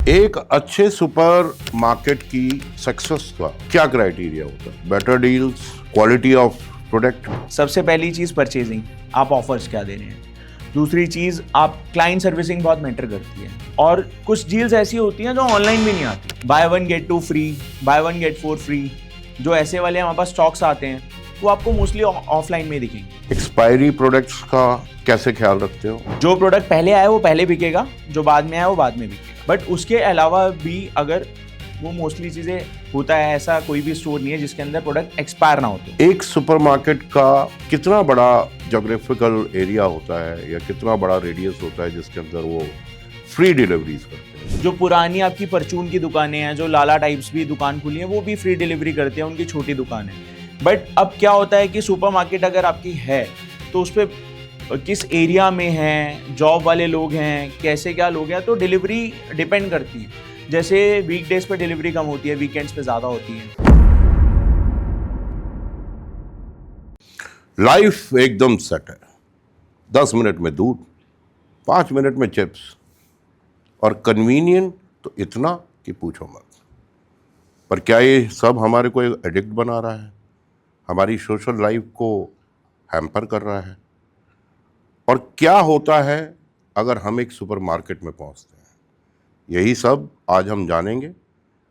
एक अच्छे super market की सक्सेस का क्या क्राइटेरिया होता है? Better deals, quality of product. सबसे पहली चीज़ परचेजिंग, आप ऑफर्स क्या दे रहे हैं। दूसरी चीज़, आप क्लाइंट सर्विसिंग बहुत मैटर करती है। और कुछ डील्स ऐसी होती हैं जो ऑनलाइन भी नहीं आती, buy one get two free, buy one get four free. जो ऐसे वाले हमारे पास स्टॉक्स आते हैं वो आपको मोस्टली ऑफलाइन में दिखेंगे। एक्सपायरी प्रोडक्ट्स का कैसे ख्याल रखते हो? जो प्रोडक्ट पहले आया वो पहले बिकेगा, जो बाद में आया वो बाद में बिकेगा। बट उसके अलावा भी अगर वो मोस्टली चीज़ें होता है, ऐसा कोई भी स्टोर नहीं है जिसके अंदर प्रोडक्ट एक्सपायर ना होते। एक सुपरमार्केट का कितना बड़ा ज्योग्राफिकल एरिया होता है या कितना बड़ा रेडियस होता है जिसके अंदर वो फ्री डिलीवरीज करते हैं? जो पुरानी आपकी परचून की दुकानें हैं, जो लाला टाइप्स भी दुकान खुली है, वो भी फ्री डिलीवरी करते हैं, उनकी छोटी दुकान है। बट अब क्या होता है कि सुपरमार्केट अगर आपकी है तो उस पर किस एरिया में है, जॉब वाले लोग हैं, कैसे क्या लोग हैं, तो डिलीवरी डिपेंड करती है। जैसे वीकडेज पे डिलीवरी कम होती है, वीकेंड्स पे ज़्यादा होती है। लाइफ एकदम सेट है। 10 मिनट में दूध, 5 मिनट में चिप्स, और कन्वीनियंट तो इतना कि पूछो मत। पर क्या ये सब हमारे को एक एडिक्ट बना रहा है? हमारी सोशल लाइफ को हैम्पर कर रहा है? और क्या होता है अगर हम एक सुपरमार्केट में पहुंचते हैं? यही सब आज हम जानेंगे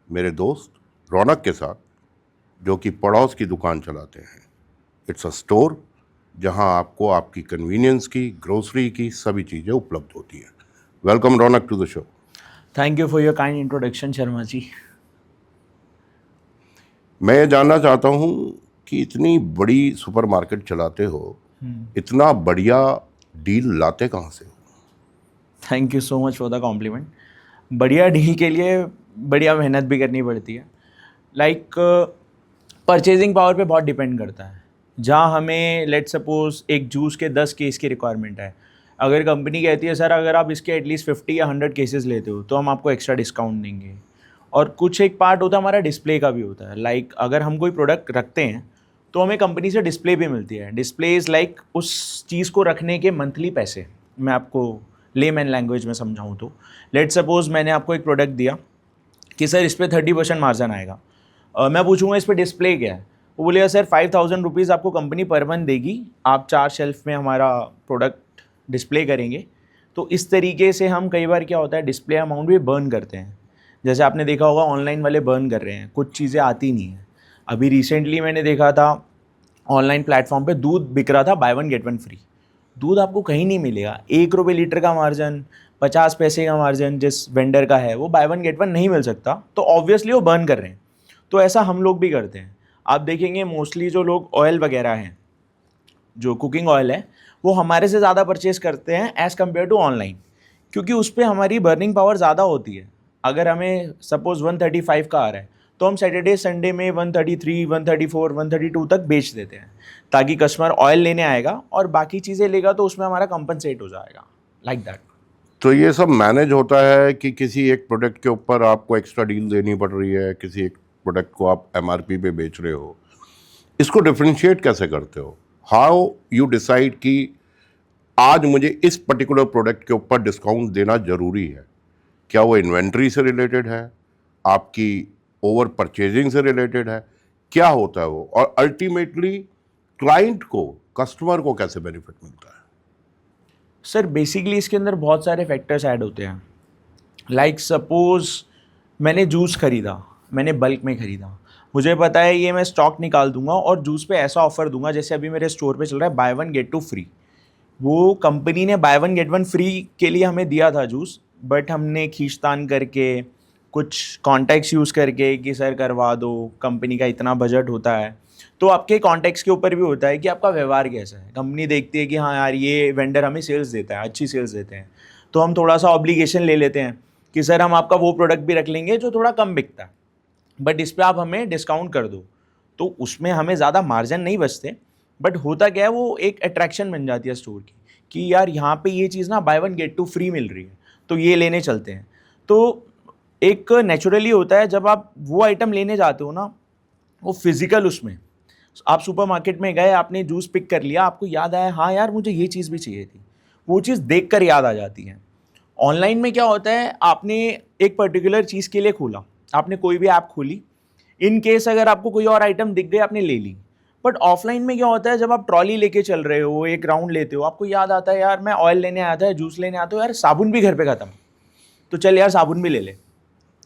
मेरे दोस्त रौनक के साथ, जो कि पड़ोस की दुकान चलाते हैं। इट्स अ स्टोर जहां आपको आपकी कन्वीनियंस की, ग्रोसरी की सभी चीज़ें उपलब्ध होती हैं। Welcome Raunak to the show. Thank you for your kind introduction Sharma ji. मैं ये जानना चाहता हूं कि इतनी बड़ी सुपरमार्केट चलाते हो, इतना बढ़िया डील लाते कहाँ से हो? Thank you so much for the compliment. बढ़िया डील के लिए बढ़िया मेहनत भी करनी पड़ती है। लाइक परचेजिंग पावर पे बहुत डिपेंड करता है। जहाँ हमें लेट सपोज एक जूस के 10 केस की रिक्वायरमेंट है, अगर कंपनी कहती है सर अगर आप इसके एटलीस्ट 50 या 100 केसेस लेते हो तो हम आपको एक्स्ट्रा डिस्काउंट देंगे। और कुछ एक पार्ट होता है हमारा डिस्प्ले का भी होता है। लाइक अगर हम कोई प्रोडक्ट रखते हैं तो हमें कंपनी से डिस्प्ले भी मिलती है। डिस्प्ले इज़ लाइक उस चीज़ को रखने के मंथली पैसे। मैं आपको लेमैन लैंग्वेज में समझाऊँ तो लेट सपोज मैंने आपको एक प्रोडक्ट दिया कि सर इस पर 30% मार्जिन आएगा। मैं पूछूंगा इस पर डिस्प्ले क्या है, वो बोलेगा सर 5000 रुपीज़ आपको कंपनी पर मंथ देगी, आप 4 शेल्फ में हमारा प्रोडक्ट डिस्प्ले करेंगे। तो इस तरीके से हम कई बार क्या होता है डिस्प्ले अमाउंट भी बर्न करते हैं। जैसे आपने देखा होगा ऑनलाइन वाले बर्न कर रहे हैं, कुछ चीज़ें आती नहीं हैं। अभी रिसेंटली मैंने देखा था ऑनलाइन प्लेटफॉर्म पे दूध बिक रहा था bye one get one free. दूध आपको कहीं नहीं मिलेगा। 1 रुपये लीटर का मार्जिन, 50 पैसे का मार्जिन जिस वेंडर का है वो बाय वन गेट वन नहीं मिल सकता, तो ऑब्वियसली वो बर्न कर रहे हैं। तो ऐसा हम लोग भी करते हैं। आप देखेंगे मोस्टली जो लोग ऑयल वगैरह हैं, जो कुकिंग ऑयल है, वो हमारे से ज़्यादा परचेस करते हैं एज़ कम्पेयर टू ऑनलाइन, क्योंकि उस पर हमारी बर्निंग पावर ज़्यादा होती है। अगर हमें सपोज़ 135 का आ रहा है तो हम सैटरडे संडे में 133, 134, 132 तक बेच देते हैं, ताकि कस्टमर ऑयल लेने आएगा और बाकी चीज़ें लेगा तो उसमें हमारा कंपनसेट हो जाएगा, लाइक दैट। तो ये सब मैनेज होता है कि किसी एक प्रोडक्ट के ऊपर आपको एक्स्ट्रा डील देनी पड़ रही है, किसी एक प्रोडक्ट को आप एमआरपी पे बेच रहे हो, इसको डिफरेंशिएट कैसे करते हो? हाउ यू डिसाइड कि आज मुझे इस पर्टिकुलर प्रोडक्ट के ऊपर डिस्काउंट देना जरूरी है? क्या वो इन्वेंट्री से रिलेटेड है, आपकी ओवर परचेजिंग से रिलेटेड है, क्या होता है वो? और अल्टीमेटली क्लाइंट को, कस्टमर को कैसे बेनिफिट मिलता है? सर बेसिकली इसके अंदर बहुत सारे फैक्टर्स ऐड होते हैं। लाइक सपोज मैंने जूस खरीदा, मैंने बल्क में ख़रीदा, मुझे पता है ये मैं स्टॉक निकाल दूंगा और जूस पे ऐसा ऑफर दूंगा जैसे अभी मेरे स्टोर पे चल रहा है buy one get two free. वो कंपनी ने buy one get one free के लिए हमें दिया था जूस, बट हमने खींचतान करके कुछ कॉन्टैक्ट्स यूज़ करके कि सर करवा दो, कंपनी का इतना बजट होता है। तो आपके कॉन्टैक्ट्स के ऊपर भी होता है कि आपका व्यवहार कैसा है। कंपनी देखती है कि हाँ यार ये वेंडर हमें सेल्स देता है, अच्छी सेल्स देते हैं, तो हम थोड़ा सा ऑब्लिगेशन ले लेते हैं कि सर हम आपका वो प्रोडक्ट भी रख लेंगे जो थोड़ा कम बिकता है, बट इस पर आप हमें डिस्काउंट कर दो। तो उसमें हमें ज़्यादा मार्जिन नहीं बचते, बट होता क्या है वो एक अट्रैक्शन बन जाती है स्टोर की कि यार यहाँ पे ये चीज़ ना buy one get two free मिल रही है, तो ये लेने चलते हैं। तो एक नेचुरली होता है जब आप वो आइटम लेने जाते हो ना, वो फिजिकल, उसमें आप सुपरमार्केट में गए, आपने जूस पिक कर लिया, आपको याद आया हाँ यार मुझे ये चीज़ भी चाहिए थी, वो चीज़ देखकर याद आ जाती है। ऑनलाइन में क्या होता है, आपने एक पर्टिकुलर चीज़ के लिए खोला, आपने कोई भी ऐप खोली, इन केस अगर आपको कोई और आइटम दिख गई आपने ले ली। बट ऑफलाइन में क्या होता है, जब आप ट्रॉली लेके चल रहे हो, एक राउंड लेते हो, आपको याद आता है यार मैं ऑयल लेने आया था, जूस लेने आता हूँ, यार साबुन भी घर पे खत्म, तो चल यार साबुन भी ले ले।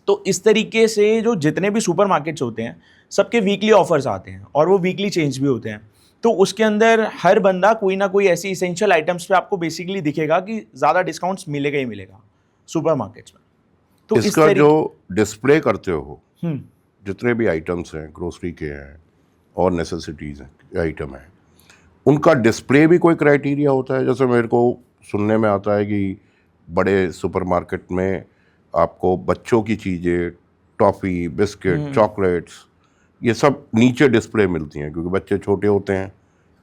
तो इस तरीके से जो जितने भी सुपरमार्केट्स होते हैं सबके वीकली ऑफर्स आते हैं और वो वीकली चेंज भी होते हैं। तो उसके अंदर हर बंदा कोई ना कोई ऐसी इसेंशियल आइटम्स पे आपको बेसिकली दिखेगा कि ज़्यादा डिस्काउंट्स मिलेगा ही मिलेगा सुपरमार्केट्स में। तो इस इसका तरीके जो डिस्प्ले करते हो, हम्म, जितने भी आइटम्स हैं, ग्रोसरी के हैं और नेसेसिटीज़ हैं आइटम हैं, उनका डिस्प्ले भी कोई क्राइटेरिया होता है? जैसे मेरे को सुनने में आता है कि बड़े सुपरमार्केट में आपको बच्चों की चीज़ें, टॉफ़ी, बिस्किट, चॉकलेट्स, ये सब नीचे डिस्प्ले मिलती हैं, क्योंकि बच्चे छोटे होते हैं,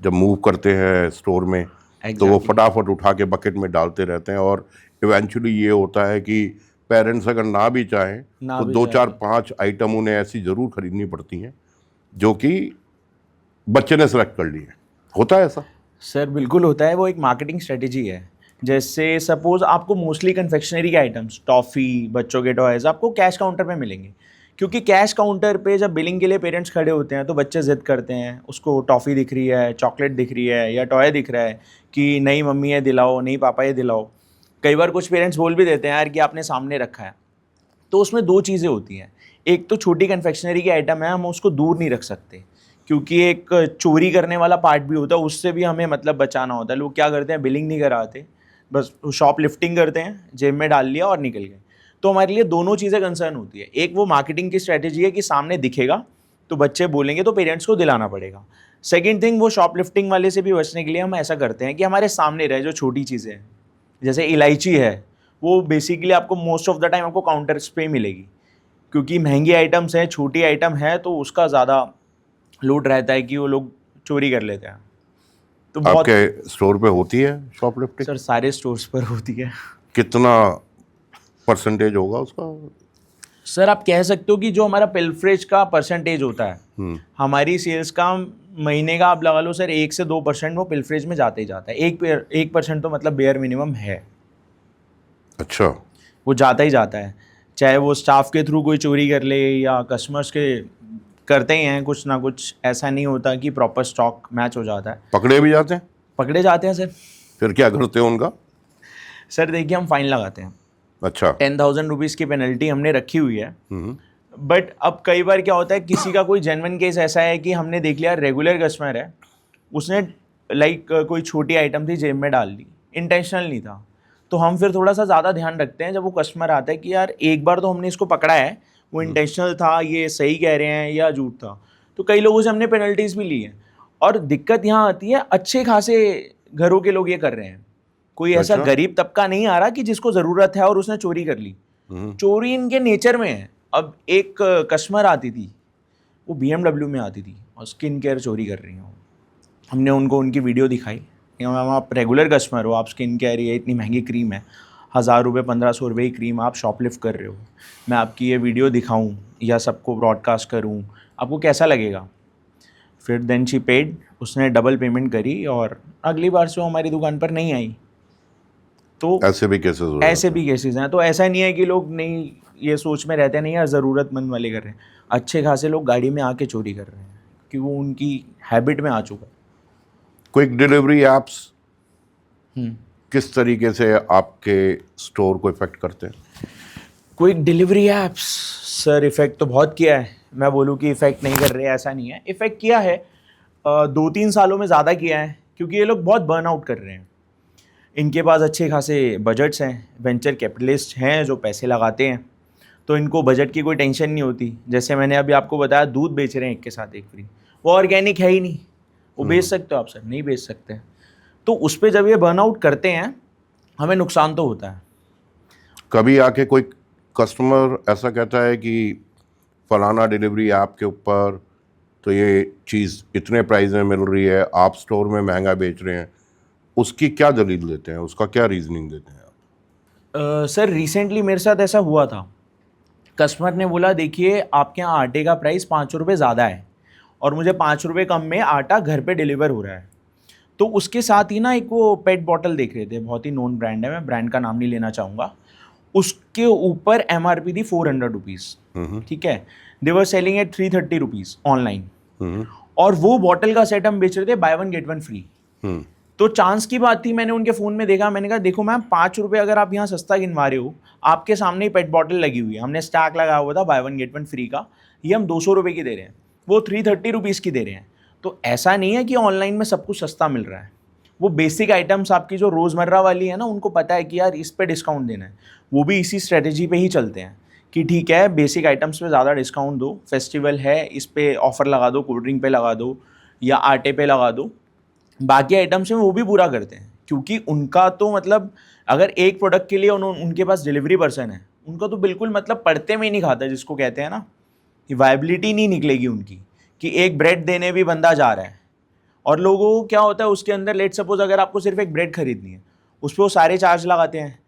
जब मूव करते हैं स्टोर में तो वो Exactly. फटाफट उठा के बकेट में डालते रहते हैं, और इवेंचुअली ये होता है कि पेरेंट्स अगर ना भी चाहें ना तो भी 2 4 5 आइटम उन्हें ऐसी ज़रूर खरीदनी पड़ती हैं जो कि बच्चे ने सेलेक्ट कर ली है। होता है ऐसा? सर बिल्कुल होता है, वो एक मार्केटिंग स्ट्रेटेजी है। जैसे सपोज आपको मोस्टली कन्फेक्शनरी के आइटम्स, टॉफ़ी, बच्चों के टॉयज़ आपको कैश काउंटर पे मिलेंगे, क्योंकि कैश काउंटर पे जब बिलिंग के लिए पेरेंट्स खड़े होते हैं तो बच्चे ज़िद करते हैं, उसको टॉफ़ी दिख रही है, चॉकलेट दिख रही है या टॉय दिख रहा है कि नहीं मम्मी ये दिलाओ, नहीं पापा ये दिलाओ। कई बार कुछ पेरेंट्स बोल भी देते हैं यार कि आपने सामने रखा है। तो उसमें दो चीज़ें होती हैं, एक तो छोटी कन्फेक्शनरी की आइटम है, हम उसको दूर नहीं रख सकते क्योंकि एक चोरी करने वाला पार्ट भी होता है, उससे भी हमें मतलब बचाना होता है। लोग क्या करते हैं, बिलिंग नहीं कराते, बस शॉप लिफ्टिंग करते हैं, जेब में डाल लिया और निकल गए। तो हमारे लिए दोनों चीज़ें कंसर्न होती है। एक वो मार्केटिंग की स्ट्रैटेजी है कि सामने दिखेगा तो बच्चे बोलेंगे तो पेरेंट्स को दिलाना पड़ेगा। सेकेंड थिंग, वो शॉप लिफ्टिंग वाले से भी बचने के लिए हम ऐसा करते हैं कि हमारे सामने रहे जो छोटी चीज़ें हैं, जैसे इलायची है, वो बेसिकली आपको मोस्ट ऑफ द टाइम आपको काउंटर्स पे मिलेगी, क्योंकि महंगी आइटम्स हैं, छोटी आइटम है तो उसका ज़्यादा लोड रहता है कि वो लोग चोरी कर लेते हैं। तो बहुत आपके स्टोर पे होती है शॉपलिफ्टिंग? सर सारे स्टोर्स पर होती है। कितना परसेंटेज होगा उसका? सर आप कह सकते हो कि जो हमारा पिलफरेज का परसेंटेज होता है, हमारी सेल्स का महीने का आप लगा लो सर 1 से 2% वो पिलफरेज में जाते ही जाता है। 1% तो मतलब बेयर मिनिमम है, अच्छा। वो जाता ही जाता है। चाहे वो स्टाफ के थ्रू कोई चोरी कर ले या कस्टमर्स के करते ही हैं कुछ ना कुछ, ऐसा नहीं होता कि प्रॉपर स्टॉक मैच हो जाता है। पकड़े भी जाते हैं? पकड़े जाते हैं सर। फिर क्या करते हो उनका? सर देखिए हम फाइन लगाते हैं, अच्छा। 10,000 रुपीज़ की पेनल्टी हमने रखी हुई है। बट अब कई बार क्या होता है, किसी का कोई जेन्युइन केस ऐसा है कि हमने देख लिया रेगुलर कस्टमर है, उसने लाइक कोई छोटी आइटम थी जेब में डाल ली, इंटेंशनल नहीं था, तो हम फिर थोड़ा सा ज़्यादा ध्यान रखते हैं जब वो कस्टमर आता है कि यार एक बार तो हमने इसको पकड़ा है, वो इंटेंशनल था, ये सही कह रहे हैं या झूठ था। तो कई लोगों से हमने पेनल्टीज़ भी ली हैं। और दिक्कत यहाँ आती है, अच्छे खासे घरों के लोग ये कर रहे हैं, कोई ऐसा अच्छा। गरीब तबका नहीं आ रहा कि जिसको ज़रूरत है और उसने चोरी कर ली। चोरी इनके नेचर में है। अब एक कस्टमर आती थी, वो BMW में आती थी और स्किन केयर चोरी कर रही हूँ। हमने उनको उनकी वीडियो दिखाई कि मैम आप रेगुलर कस्टमर हो, आप स्किन केयर, ये इतनी महंगी क्रीम है, 1000 रुपये 1500 रुपये की क्रीम आप शॉपलिफ्ट कर रहे हो, मैं आपकी ये वीडियो दिखाऊं या सबको ब्रॉडकास्ट करूं, आपको कैसा लगेगा? फिर देन शी पेड, उसने डबल पेमेंट करी और अगली बार से वो हमारी दुकान पर नहीं आई। तो ऐसे भी केसेस हो ऐसे भी केसेस हैं। तो ऐसा नहीं है कि लोग नहीं ये सोच में रहते नहीं यार ज़रूरतमंद वाले कर रहे हैं, अच्छे खासे लोग गाड़ी में आके चोरी कर रहे हैं कि वो उनकी हैबिट में आ चुका है। क्विक डिलीवरी एप्स किस तरीके से आपके स्टोर को इफेक्ट करते हैं? Quick delivery apps sir effect तो बहुत किया है, मैं बोलूँ कि इफ़ेक्ट नहीं कर रहे ऐसा नहीं है, इफ़ेक्ट किया है 2-3 सालों में ज़्यादा किया है, क्योंकि ये लोग बहुत बर्न आउट कर रहे हैं। इनके पास अच्छे खासे बजट्स हैं, वेंचर कैपिटलिस्ट हैं जो पैसे लगाते हैं, तो इनको बजट की कोई टेंशन नहीं होती। जैसे मैंने अभी आपको बताया, दूध बेच रहे हैं एक के साथ एक फ्री, वो ऑर्गेनिक है ही नहीं, वो बेच सकते हो आप सर? नहीं बेच सकते। तो उस पर जब ये बर्न आउट करते हैं हमें नुकसान तो होता है। कभी आके कोई कस्टमर ऐसा कहता है कि फलाना डिलीवरी ऐप के ऊपर तो ये चीज़ इतने प्राइस में मिल रही है, आप स्टोर में महंगा बेच रहे हैं, उसकी क्या दलील देते हैं, उसका क्या रीजनिंग देते हैं आप? सर रिसेंटली मेरे साथ ऐसा हुआ था, कस्टमर ने बोला देखिए आपके यहाँ आटे का प्राइस 5 रुपये ज़्यादा है और मुझे 5 रुपये कम में आटा घर पे डिलीवर हो रहा है। तो उसके साथ ही ना एक वो पेट बॉटल देख रहे थे, बहुत ही नोन ब्रांड है, मैं ब्रांड का नाम नहीं लेना चाहूँगा, उसके ऊपर MRP थी 400 रुपीज़, ठीक है। They were selling at 330 rupees online, और वो बॉटल का सेट हम बेच रहे थे buy one get one free. तो चांस की बात थी, मैंने उनके फ़ोन में देखा, मैंने कहा देखो मैम 5 रुपये अगर आप यहाँ सस्ता गिनवा रहे हो, आपके सामने ही पेट बॉटल लगी हुई है, हमने स्टैक लगाया हुआ था bye one get one free का, ये हम 200 रुपये की दे रहे हैं, वो 330 रुपीज़ की दे रहे हैं। तो ऐसा नहीं है कि ऑनलाइन में सब कुछ सस्ता मिल रहा है। वो बेसिक आइटम्स आपकी जो रोज़मर्रा वाली है ना, उनको पता है कि यार इस पे डिस्काउंट देना है, वो भी इसी स्ट्रेटेजी पे ही चलते हैं कि ठीक है बेसिक आइटम्स पे ज़्यादा डिस्काउंट दो, फेस्टिवल है इस पे ऑफ़र लगा दो, कोल्ड ड्रिंक पे लगा दो या आटे पे लगा दो। बाकी आइटम्स में वो भी पूरा करते हैं, क्योंकि उनका तो मतलब अगर एक प्रोडक्ट के लिए उनके पास डिलीवरी पर्सन है, उनका तो बिल्कुल मतलब पड़ते में ही नहीं खाता, जिसको कहते हैं ना, कि वायबिलिटी नहीं निकलेगी उनकी कि एक ब्रेड देने भी बंदा जा रहा है। और लोगों को क्या होता है उसके अंदर, लेट सपोज अगर आपको सिर्फ एक ब्रेड खरीदनी है, उस पर वो सारे चार्ज लगाते हैं।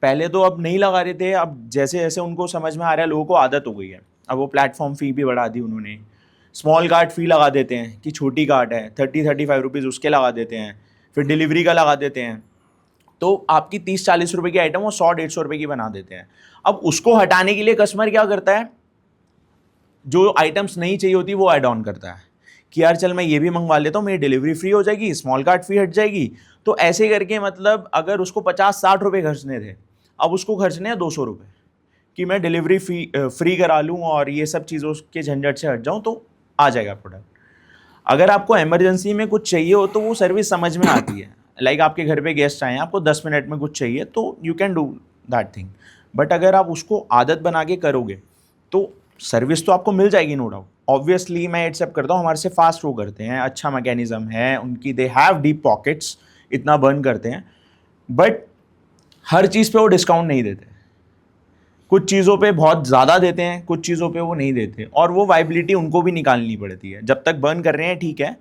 पहले तो अब नहीं लगा रहे थे, अब जैसे जैसे उनको समझ में आ रहा है, लोगों को आदत हो गई है, अब वो प्लेटफॉर्म फ़ी भी बढ़ा दी उन्होंने, स्मॉल कार्ट फ़ी लगा देते हैं कि छोटी कार्ट है 30-35 रुपीज़ उसके लगा देते हैं, फिर डिलीवरी का लगा देते हैं। तो आपकी 30-40 रुपये की आइटम वो 100-150 रुपये की बना देते हैं। अब उसको हटाने के लिए कस्टमर क्या करता है, जो आइटम्स नहीं चाहिए होती वो ऐड ऑन करता है कि यार चल मैं ये भी मंगवा लेता हूँ, मेरी डिलीवरी फ्री हो जाएगी, स्मॉल कार्ट फ़ी हट जाएगी। तो ऐसे करके मतलब अगर उसको 50-60 रुपये खर्चने थे, अब उसको खर्चने हैं 200 रुपये कि मैं डिलीवरी फ्री करा लूँ और ये सब चीज़ों के झंझट से हट जाऊँ, तो आ जाएगा प्रोडक्ट। अगर आपको इमरजेंसी में कुछ चाहिए हो तो वो सर्विस समझ में आती है। लाइक आपके घर पे गेस्ट आए हैं, आपको 10 मिनट में कुछ चाहिए, तो you can do that thing. But अगर आप उसको आदत बना के करोगे तो सर्विस तो आपको मिल जाएगी, नो डाउट। ऑब्वियसली मैं एक्सेप्ट करता हूँ, हमारे से फास्ट वो करते हैं, अच्छा मैकेनिज्म है उनकी, दे हैव डीप पॉकेट्स, इतना बर्न करते हैं। बट हर चीज़ पे वो डिस्काउंट नहीं देते, कुछ चीज़ों पे बहुत ज़्यादा देते हैं, कुछ चीज़ों पे वो नहीं देते, और वो वाइबिलिटी उनको भी निकालनी पड़ती है। जब तक बर्न कर रहे हैं ठीक है,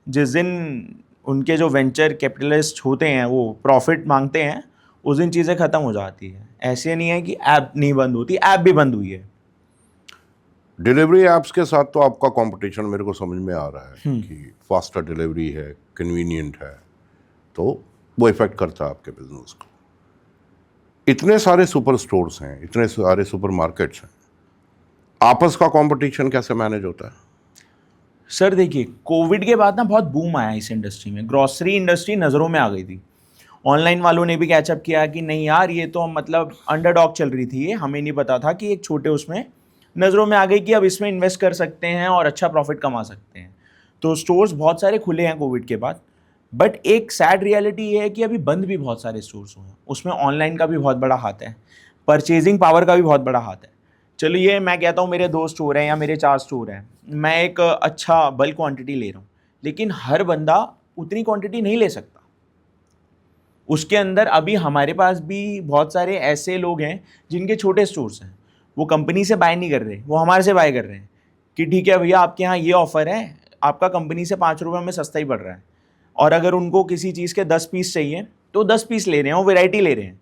जिस दिन उनके जो वेंचर कैपिटलिस्ट होते हैं वो प्रॉफिट मांगते हैं, उस दिन चीज़ें ख़त्म हो जाती है। ऐसे नहीं है कि ऐप नहीं बंद होती, ऐप भी बंद हुई है। डिलीवरी ऐप्स के साथ तो आपका कंपटीशन मेरे को समझ में आ रहा है कि फास्टर डिलीवरी है, कन्वीनियंट है, तो वो इफेक्ट करता है आपके बिजनेस को। इतने सारे सुपर स्टोर्स हैं, इतने सारे सुपर मार्केट्स हैं, आपस का कंपटीशन कैसे मैनेज होता है? सर देखिए, कोविड के बाद ना बहुत बूम आया इस इंडस्ट्री में, ग्रॉसरी इंडस्ट्री नज़रों में आ गई थी। ऑनलाइन वालों ने भी कैचअप किया कि नहीं यार ये तो मतलब अंडरडॉग चल रही थी, ये हमें नहीं पता था कि एक छोटे उसमें नज़रों में आ गई कि अब इसमें इन्वेस्ट कर सकते हैं और अच्छा प्रॉफिट कमा सकते हैं। तो स्टोर्स बहुत सारे खुले हैं कोविड के बाद। बट एक सैड रियलिटी ये है कि अभी बंद भी बहुत सारे स्टोर्स हुए हैं, उसमें ऑनलाइन का भी बहुत बड़ा हाथ है, परचेजिंग पावर का भी बहुत बड़ा हाथ है। चलो ये मैं कहता हूँ मेरे 2 स्टोर हैं या मेरे 4 स्टोर हैं, मैं एक अच्छा बल्क क्वांटिटी ले रहा हूँ, लेकिन हर बंदा उतनी क्वांटिटी नहीं ले सकता। उसके अंदर अभी हमारे पास भी बहुत सारे ऐसे लोग हैं जिनके छोटे स्टोर्स हैं, वो कंपनी से बाय नहीं कर रहे, वो हमारे से बाय कर रहे हैं कि ठीक है भैया आपके यहाँ ये ऑफ़र है, आपका कंपनी से 5 रुपये में सस्ता ही पड़ रहा है। और अगर उनको किसी चीज़ के 10 पीस चाहिए तो 10 पीस ले रहे हैं, वो वैरायटी ले रहे हैं।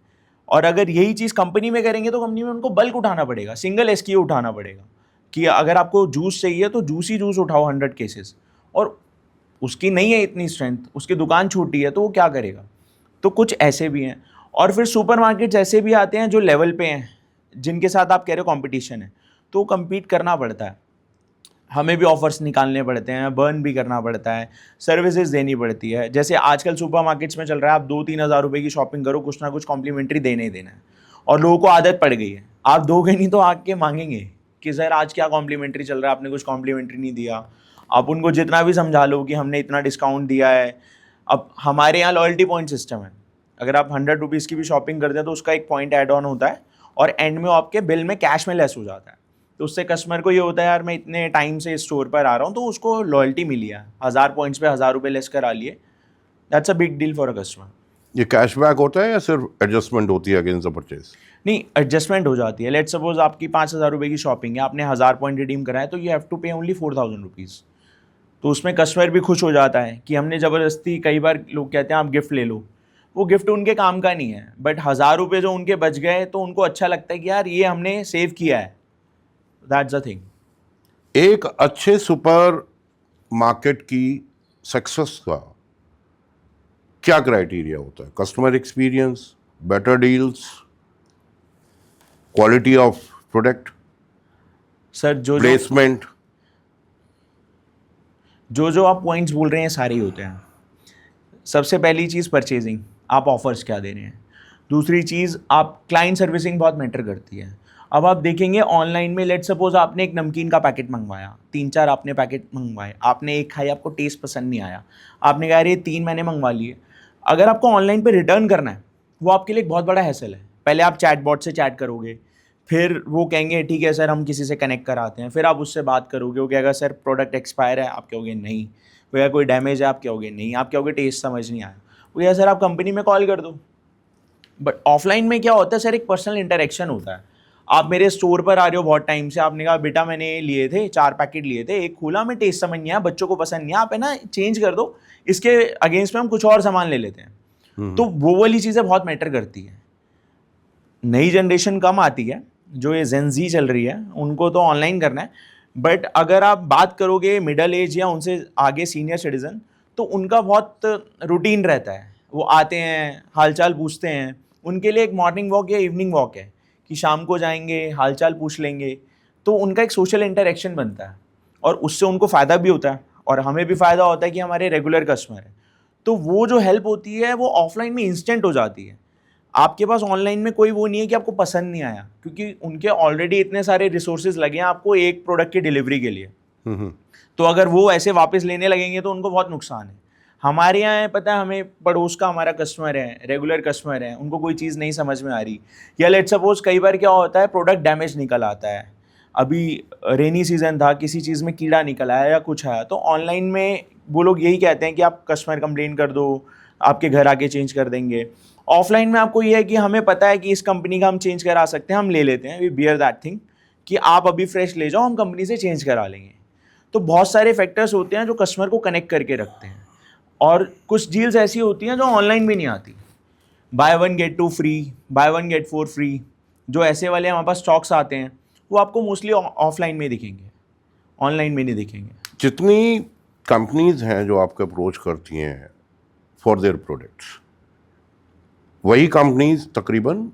और अगर यही चीज़ कंपनी में करेंगे तो कंपनी में उनको बल्क उठाना पड़ेगा, सिंगल एसक्यू उठाना पड़ेगा कि अगर आपको जूस चाहिए तो जूस ही जूस उठाओ 100 केसेस, और उसकी नहीं है इतनी स्ट्रेंथ, उसकी दुकान छोटी है, तो वो क्या करेगा। तो कुछ ऐसे भी हैं, और फिर सुपरमार्केट्स ऐसे भी आते हैं जो लेवल पे हैं, जिनके साथ आप कह रहे हो कंपटीशन है, तो कम्पीट करना पड़ता है, हमें भी ऑफर्स निकालने पड़ते हैं, बर्न भी करना पड़ता है, सर्विसेज देनी पड़ती है। जैसे आजकल सुपरमार्केट्स में चल रहा है, आप 2-3 हज़ार रुपये की शॉपिंग करो, कुछ ना कुछ कॉम्प्लीमेंट्री देने ही देना है, और लोगों को आदत पड़ गई है, आप दोगे नहीं तो आके मांगेंगे कि सर आज क्या कॉम्प्लीमेंट्री चल रहा है, आपने कुछ कॉम्प्लीमेंट्री नहीं दिया। आप उनको जितना भी समझा लो कि हमने इतना डिस्काउंट दिया है। अब हमारे यहाँ लॉयल्टी पॉइंट सिस्टम है, अगर आप 100 रुपीज़ की भी शॉपिंग करते हैं तो उसका एक पॉइंट ऐड ऑन होता है, और एंड में आपके बिल में कैश में लेस हो जाता है। तो उससे कस्टमर को ये होता है यार मैं इतने टाइम से स्टोर पर आ रहा हूँ, तो उसको लॉयल्टी मिली है, 1000 पॉइंट्स पे 1000 रुपये लेस करा लिए, that's a big deal for a customer. ये कैशबैक होता है या सिर्फ एडजस्टमेंट होती है अगेंस्ट द परचेज? नहीं, एडजस्टमेंट हो जाती है। लेट सपोज आपकी 5000 रुपये की शॉपिंग है, आपने 1000 पॉइंट रिडीम कराए, तो यू हैव टू पे ओनली 4000 रुपीज़। तो उसमें कस्टमर भी खुश हो जाता है कि हमने ज़बरदस्ती, कई बार लोग कहते हैं आप गिफ्ट ले लो, वो गिफ्ट उनके काम का नहीं है, बट 1000 रुपये जो उनके बच गए तो उनको अच्छा लगता है कि यार ये हमने सेव किया है, दैट्स अ थिंग। एक अच्छे सुपर मार्केट की सक्सेस का क्या क्राइटेरिया होता है? Customer experience, better deals? Quality of product, sir जो प्लेसमेंट? जो आप पॉइंट्स बोल रहे हैं सारे ही होते हैं। सबसे पहली चीज़ परचेजिंग, आप ऑफर्स क्या दे रहे हैं। दूसरी चीज़, आप क्लाइंट सर्विसिंग बहुत मैटर करती है। अब आप देखेंगे ऑनलाइन में, लेट सपोज आपने एक नमकीन का पैकेट मंगवाया, 3-4 आपने पैकेट मंगवाए, आपने एक खाई, आपको टेस्ट पसंद नहीं आया, आपने कहा ये 3 मैंने मंगवा लिए। अगर आपको ऑनलाइन पे रिटर्न करना है, वो आपके लिए एक बहुत बड़ा हैसल है। पहले आप चैटबॉट से चैट करोगे, फिर वो कहेंगे ठीक है सर हम किसी से कनेक्ट कराते हैं, फिर आप उससे बात करोगे, वो कहेगा सर प्रोडक्ट एक्सपायर है, आप कहोगे नहीं। भैया कोई डैमेज है, आप कहोगे नहीं। आप कहोगे टेस्ट समझ नहीं आया, भैया सर आप कंपनी में कॉल कर दो। बट ऑफलाइन में क्या होता है सर, एक पर्सनल इंटरेक्शन होता है। आप मेरे स्टोर पर आ रहे हो बहुत टाइम से, आपने कहा बेटा मैंने लिए थे 4 पैकेट लिए थे, एक खोला मैं टेस्ट समझ नहीं आया, बच्चों को पसंद नहीं आया, आप है ना चेंज कर दो, इसके अगेंस्ट में हम कुछ और सामान ले लेते हैं। तो वो वाली चीज़ें बहुत मैटर करती है। नई जनरेशन कम आती है, जो ये जेन ज़ी चल रही है उनको तो ऑनलाइन करना है। बट अगर आप बात करोगे मिडल एज या उनसे आगे सीनियर सिटीज़न, तो उनका बहुत रूटीन रहता है। वो आते हैं, हालचाल पूछते हैं, उनके लिए एक मॉर्निंग वॉक या इवनिंग वॉक है कि शाम को जाएंगे, हालचाल पूछ लेंगे। तो उनका एक सोशल इंटरेक्शन बनता है और उससे उनको फ़ायदा भी होता है और हमें भी फ़ायदा होता है कि हमारे रेगुलर कस्टमर हैं। तो वो जो हेल्प होती है वो ऑफलाइन में इंस्टेंट हो जाती है। आपके पास ऑनलाइन में कोई वो नहीं है कि आपको पसंद नहीं आया, क्योंकि उनके ऑलरेडी इतने सारे रिसोर्सेज लगे हैं आपको एक प्रोडक्ट की डिलीवरी के लिए। तो अगर वो ऐसे वापस लेने लगेंगे तो उनको बहुत नुकसान है। हमारे यहाँ है, पता है, हमें पड़ोस का हमारा कस्टमर है, रेगुलर कस्टमर है, उनको कोई चीज़ नहीं समझ में आ रही, या लेट सपोज कई बार क्या होता है प्रोडक्ट डैमेज निकल आता है। अभी रेनी सीजन था, किसी चीज़ में कीड़ा निकल आया या कुछ आया, तो ऑनलाइन में वो लोग यही कहते हैं कि आप कस्टमर कंप्लेन कर दो, आपके घर आके चेंज कर देंगे। ऑफलाइन में आपको ये है कि हमें पता है कि इस कंपनी का हम चेंज करा सकते हैं, हम ले लेते हैं, वी बियर दैट थिंग कि आप अभी फ्रेश ले जाओ, हम कंपनी से चेंज करा लेंगे। तो बहुत सारे फैक्टर्स होते हैं जो कस्टमर को कनेक्ट करके रखते हैं। और कुछ डील्स ऐसी होती हैं जो ऑनलाइन भी नहीं आती, buy 1 get 2 free, buy 1 get 4 free, जो ऐसे वाले हमारे पास स्टॉक्स आते हैं वो आपको मोस्टली ऑफलाइन में दिखेंगे, ऑनलाइन में नहीं दिखेंगे। जितनी कंपनीज हैं जो आपको अप्रोच करती हैं फॉर देयर प्रोडक्ट्स, वही कंपनीज तकरीबन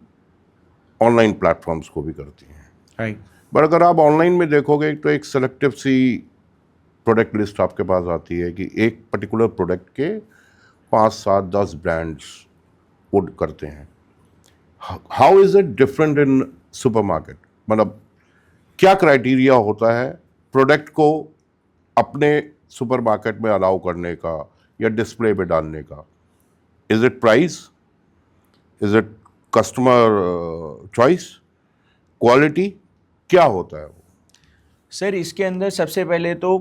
ऑनलाइन प्लेटफॉर्म्स को भी करती हैं। राइट। बट अगर आप ऑनलाइन में देखोगे तो एक सेलेक्टिव सी प्रोडक्ट लिस्ट आपके पास आती है कि एक पर्टिकुलर प्रोडक्ट के 5, 7, 10 ब्रांड्स वुड करते हैं। How is it different in supermarket? मतलब क्या क्राइटेरिया होता है प्रोडक्ट को अपने सुपरमार्केट में अलाउ करने का या डिस्प्ले पे डालने का? Is it price? Is it customer choice? Quality? क्या होता है वो? सर इसके अंदर सबसे पहले तो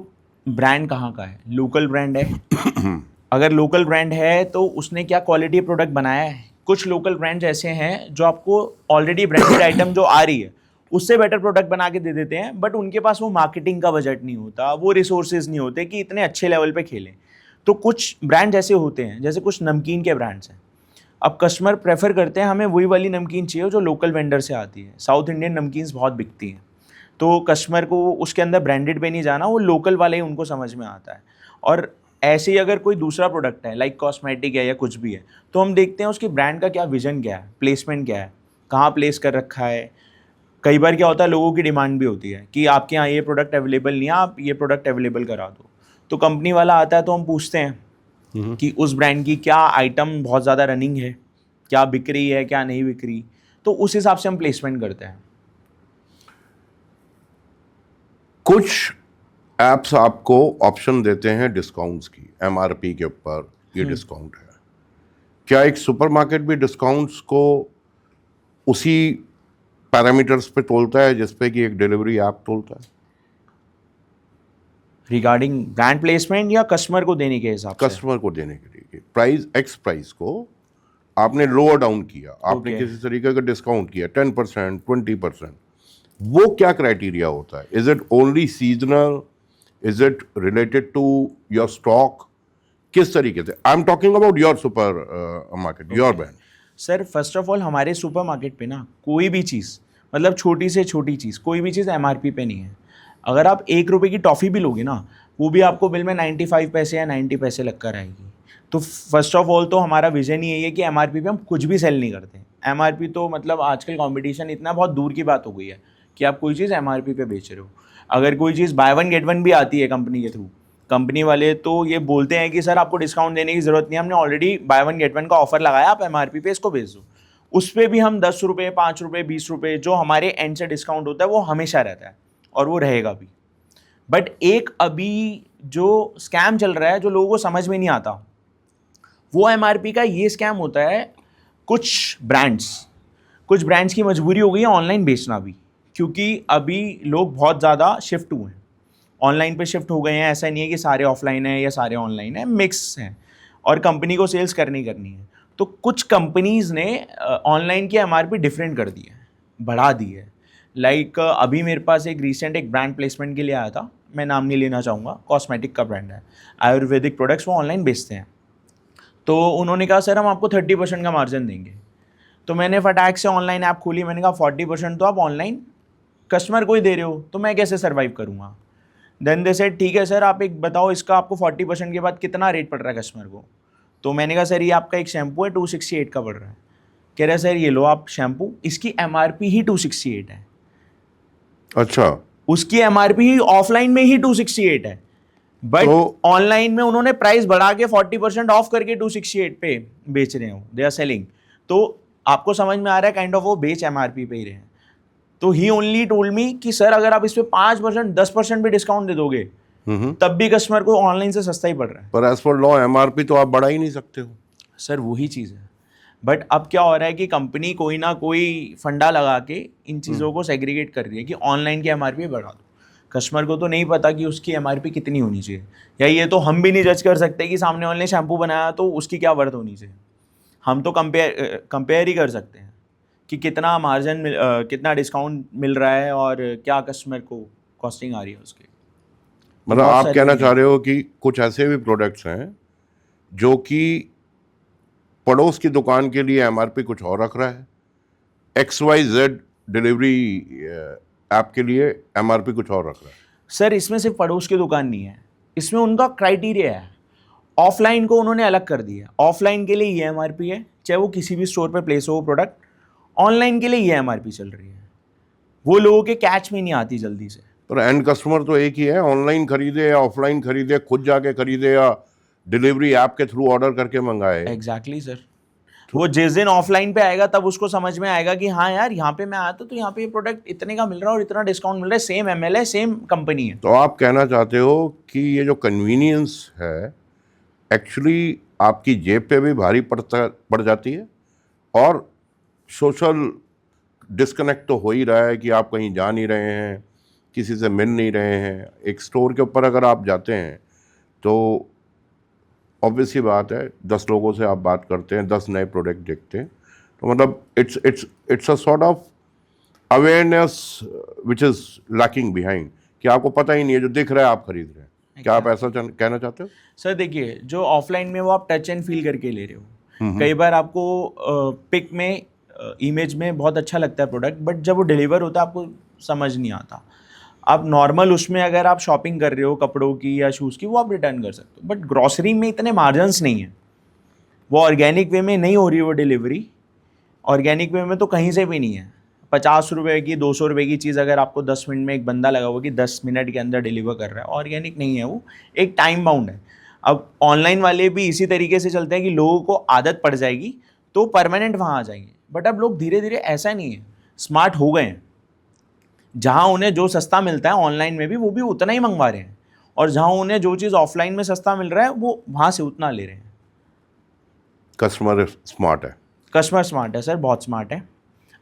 ब्रांड कहाँ का है, लोकल ब्रांड है। अगर लोकल ब्रांड है तो उसने क्या क्वालिटी प्रोडक्ट बनाया है। कुछ लोकल ब्रांड्स ऐसे हैं जो आपको ऑलरेडी ब्रांडेड आइटम जो आ रही है उससे बेटर प्रोडक्ट बना के दे देते हैं, बट उनके पास वो मार्केटिंग का बजट नहीं होता, वो रिसोर्सेज नहीं होते कि इतने अच्छे लेवल पे खेलें। तो कुछ ब्रांड ऐसे होते हैं, जैसे कुछ नमकीन के ब्रांड्स हैं। अब कस्टमर प्रेफर करते हैं हमें वही वाली नमकीन चाहिए जो लोकल वेंडर से आती है। साउथ इंडियन नमकीन्स बहुत बिकती हैं, तो कस्टमर को उसके अंदर ब्रांडेड पे नहीं जाना, वो लोकल वाले ही उनको समझ में आता है। और ऐसे ही अगर कोई दूसरा प्रोडक्ट है लाइक कॉस्मेटिक है या कुछ भी है, तो हम देखते हैं उसकी ब्रांड का क्या विजन, क्या है, प्लेसमेंट क्या है, कहाँ प्लेस कर रखा है। कई बार क्या होता है लोगों की डिमांड भी होती है कि आपके यहाँ ये प्रोडक्ट अवेलेबल नहीं है, आप ये प्रोडक्ट अवेलेबल करा दो। तो कंपनी वाला आता है तो हम पूछते हैं कि उस ब्रांड की क्या आइटम बहुत ज़्यादा रनिंग है, क्या बिक रही है, क्या नहीं बिक रही, तो उस हिसाब से हम प्लेसमेंट करते हैं। कुछ ऐप्स आपको ऑप्शन देते हैं डिस्काउंट्स की, एमआरपी के ऊपर ये डिस्काउंट है। क्या एक सुपरमार्केट भी डिस्काउंट्स को उसी पैरामीटर्स पे तोलता है जिस पे कि एक डिलीवरी ऐप तोलता है? रिगार्डिंग ब्रांड प्लेसमेंट या कस्टमर को देने के हिसाब से? कस्टमर को देने के लिए प्राइस, एक्स प्राइस को आपने लोअर डाउन किया, आपने Okay. किसी तरीके का डिस्काउंट किया 10%, 20%, वो क्या क्राइटेरिया होता है? Is it only seasonal? Is it related to your stock? किस तरीके से? I am talking about your supermarket, your brand. Sir first of all हमारे सुपर मार्केट पे ना कोई भी चीज़, मतलब छोटी से छोटी चीज़, कोई भी चीज़ एमआरपी पे नहीं है। अगर आप 1 रुपये की टॉफ़ी भी लोगे ना, वो भी आपको बिल में 95 पैसे या 90 पैसे लग कर आएगी। तो फर्स्ट ऑफ ऑल तो हमारा विजन ही यही है कि एमआरपी पे हम कुछ भी सेल नहीं करते। MRP तो मतलब आजकल कंपटीशन इतना बहुत दूर की बात हो गई है कि आप कोई चीज़ MRP पे बेच रहे हो। अगर कोई चीज़ बाय वन गेट वन भी आती है कंपनी के थ्रू, कंपनी वाले तो ये बोलते हैं कि सर आपको डिस्काउंट देने की ज़रूरत नहीं है, हमने already bye one get one का ऑफर लगाया, आप MRP पे इसको बेच दो। उस पर भी हम 10 रुपये, 5 रुपये, 20 रुपये जो हमारे एंड से डिस्काउंट होता है वो हमेशा रहता है और वो रहेगा भी। बट एक अभी जो स्कैम चल रहा है जो लोगों को समझ में नहीं आता, वो MRP का ये स्कैम होता है। कुछ ब्रांड्स की मजबूरी हो गई है ऑनलाइन बेचना भी, क्योंकि अभी लोग बहुत ज़्यादा शिफ्ट हुए हैं, ऑनलाइन पे शिफ्ट हो गए हैं। ऐसा नहीं है कि सारे ऑफलाइन है या सारे ऑनलाइन है, मिक्स हैं और कंपनी को सेल्स करनी है। तो कुछ कंपनीज़ ने ऑनलाइन की MRP डिफरेंट कर दी है, बढ़ा दी है। लाइक अभी मेरे पास एक ब्रांड प्लेसमेंट के लिए आया था, मैं नाम नहीं लेना चाहूँगा, कॉस्मेटिक का ब्रांड है, आयुर्वेदिक प्रोडक्ट्स वो ऑनलाइन बेचते हैं। तो उन्होंने कहा सर हम आपको 30% का मार्जिन देंगे। तो मैंने फटाक से ऑनलाइन ऐप खोली, मैंने कहा 40% तो आप ऑनलाइन कस्टमर को ही दे रहे हो, तो मैं कैसे सर्वाइव करूँगा। देन दे सेड ठीक है सर, आप एक बताओ इसका आपको 40% के बाद कितना रेट पड़ रहा है कस्टमर को। तो मैंने कहा सर ये आपका एक शैम्पू है 268 का पड़ रहा है। कह रहा है सर ये लो आप शैम्पू, इसकी MRP ही 268 है। अच्छा, उसकी MRP ही ऑफलाइन में ही 268 है, बट ऑनलाइन में उन्होंने प्राइस बढ़ा के 40% ऑफ करके 268 पे बेच रहे हो, दे आर सेलिंग। तो आपको समझ में आ रहा है काइंड ऑफ वो बेच MRP पे ही रहे हैं। तो ही ओनली टोल्ड मी कि सर अगर आप इस पे 5%, 10% भी डिस्काउंट दे दोगे तब भी कस्टमर को ऑनलाइन से सस्ता ही पड़ रहा है। पर एज पर लॉ MRP तो आप बढ़ा ही नहीं सकते हो। सर वही चीज़ है, बट अब क्या हो रहा है कि कंपनी कोई ना कोई फंडा लगा के इन चीज़ों को सेग्रीगेट कर रही है कि ऑनलाइन की MRP बढ़ा दो। कस्टमर को तो नहीं पता कि उसकी MRP कितनी होनी चाहिए, या ये तो हम भी नहीं जज कर सकते कि सामने वाले ने शैम्पू बनाया तो उसकी क्या वर्थ होनी चाहिए। हम तो कंपेयर ही कर सकते हैं कि कितना मार्जिन कितना डिस्काउंट मिल रहा है और क्या कस्टमर को कॉस्टिंग आ रही है उसकी। मतलब आप कहना चाह रहे हो कि कुछ ऐसे भी प्रोडक्ट्स हैं जो कि पड़ोस की दुकान के लिए MRP कुछ और रख रहा है, XYZ डिलीवरी ऐप के लिए MRP कुछ और रख रहा है। सर इसमें सिर्फ पड़ोस की दुकान नहीं है, इसमें उनका क्राइटेरिया है। ऑफलाइन को उन्होंने अलग कर दिया, ऑफलाइन के लिए ये MRP है, चाहे वो किसी भी स्टोर पे प्लेस हो वो प्रोडक्ट। ऑनलाइन के लिए ये MRP चल रही है, वो लोगों के कैच में नहीं आती जल्दी से। पर एंड कस्टमर तो एक ही है, ऑनलाइन खरीदे या ऑफलाइन खरीदे, खुद जाके खरीदे या डिलीवरी ऐप के थ्रू ऑर्डर करके मंगाए। एग्जैक्टली सर, वो जिस दिन ऑफलाइन पे आएगा तब उसको समझ में आएगा कि हाँ यार यहाँ पे मैं आया था तो यहाँ पे ये प्रोडक्ट इतने का मिल रहा है और इतना डिस्काउंट मिल रहा है, सेम ML है, सेम कंपनी है। तो आप कहना चाहते हो कि ये जो कन्वीनियंस है एक्चुअली आपकी जेब पे भी भारी पड़ जाती है, और सोशल डिस्कनेक्ट तो हो ही रहा है कि आप कहीं जा नहीं रहे हैं, किसी से मिल नहीं रहे हैं। एक स्टोर के ऊपर अगर आप जाते हैं तो ऑब्वियस सी बात है 10 लोगों से आप बात करते हैं, 10 नए प्रोडक्ट देखते हैं, तो मतलब it's a sort of awareness which is lacking behind, कि आपको पता ही नहीं है, जो दिख रहा है आप खरीद रहे हैं। क्या आप ऐसा कहना चाहते हो? सर देखिए, जो ऑफलाइन में वो आप टच एंड फील करके ले रहे हो, कई बार आपको पिक में इमेज में बहुत अच्छा लगता है प्रोडक्ट, बट जब वो डिलीवर होता है आपको समझ नहीं आता। आप नॉर्मल उसमें अगर आप शॉपिंग कर रहे हो कपड़ों की या शूज़ की, वो आप रिटर्न कर सकते हो, बट ग्रॉसरी में इतने मार्जिन्स नहीं है। वो ऑर्गेनिक वे में नहीं हो रही वो डिलीवरी, ऑर्गेनिक वे में तो कहीं से भी नहीं है। 50 रुपये की 200 रुपये की चीज़ अगर आपको 10 मिनट में एक बंदा लगा हुआ कि 10 मिनट के अंदर डिलीवर कर रहा है, ऑर्गेनिक नहीं है वो, एक टाइम बाउंड है। अब ऑनलाइन वाले भी इसी तरीके से चलते हैं कि लोगों को आदत पड़ जाएगी तो परमानेंट वहाँ आ जाएंगे, बट अब लोग धीरे धीरे ऐसा नहीं है, स्मार्ट हो गए हैं। जहाँ उन्हें जो सस्ता मिलता है ऑनलाइन में भी वो भी उतना ही मंगवा रहे हैं, और जहाँ उन्हें जो चीज़ ऑफलाइन में सस्ता मिल रहा है वो वहाँ से उतना ले रहे हैं। कस्टमर स्मार्ट है, कस्टमर स्मार्ट है सर, बहुत स्मार्ट है।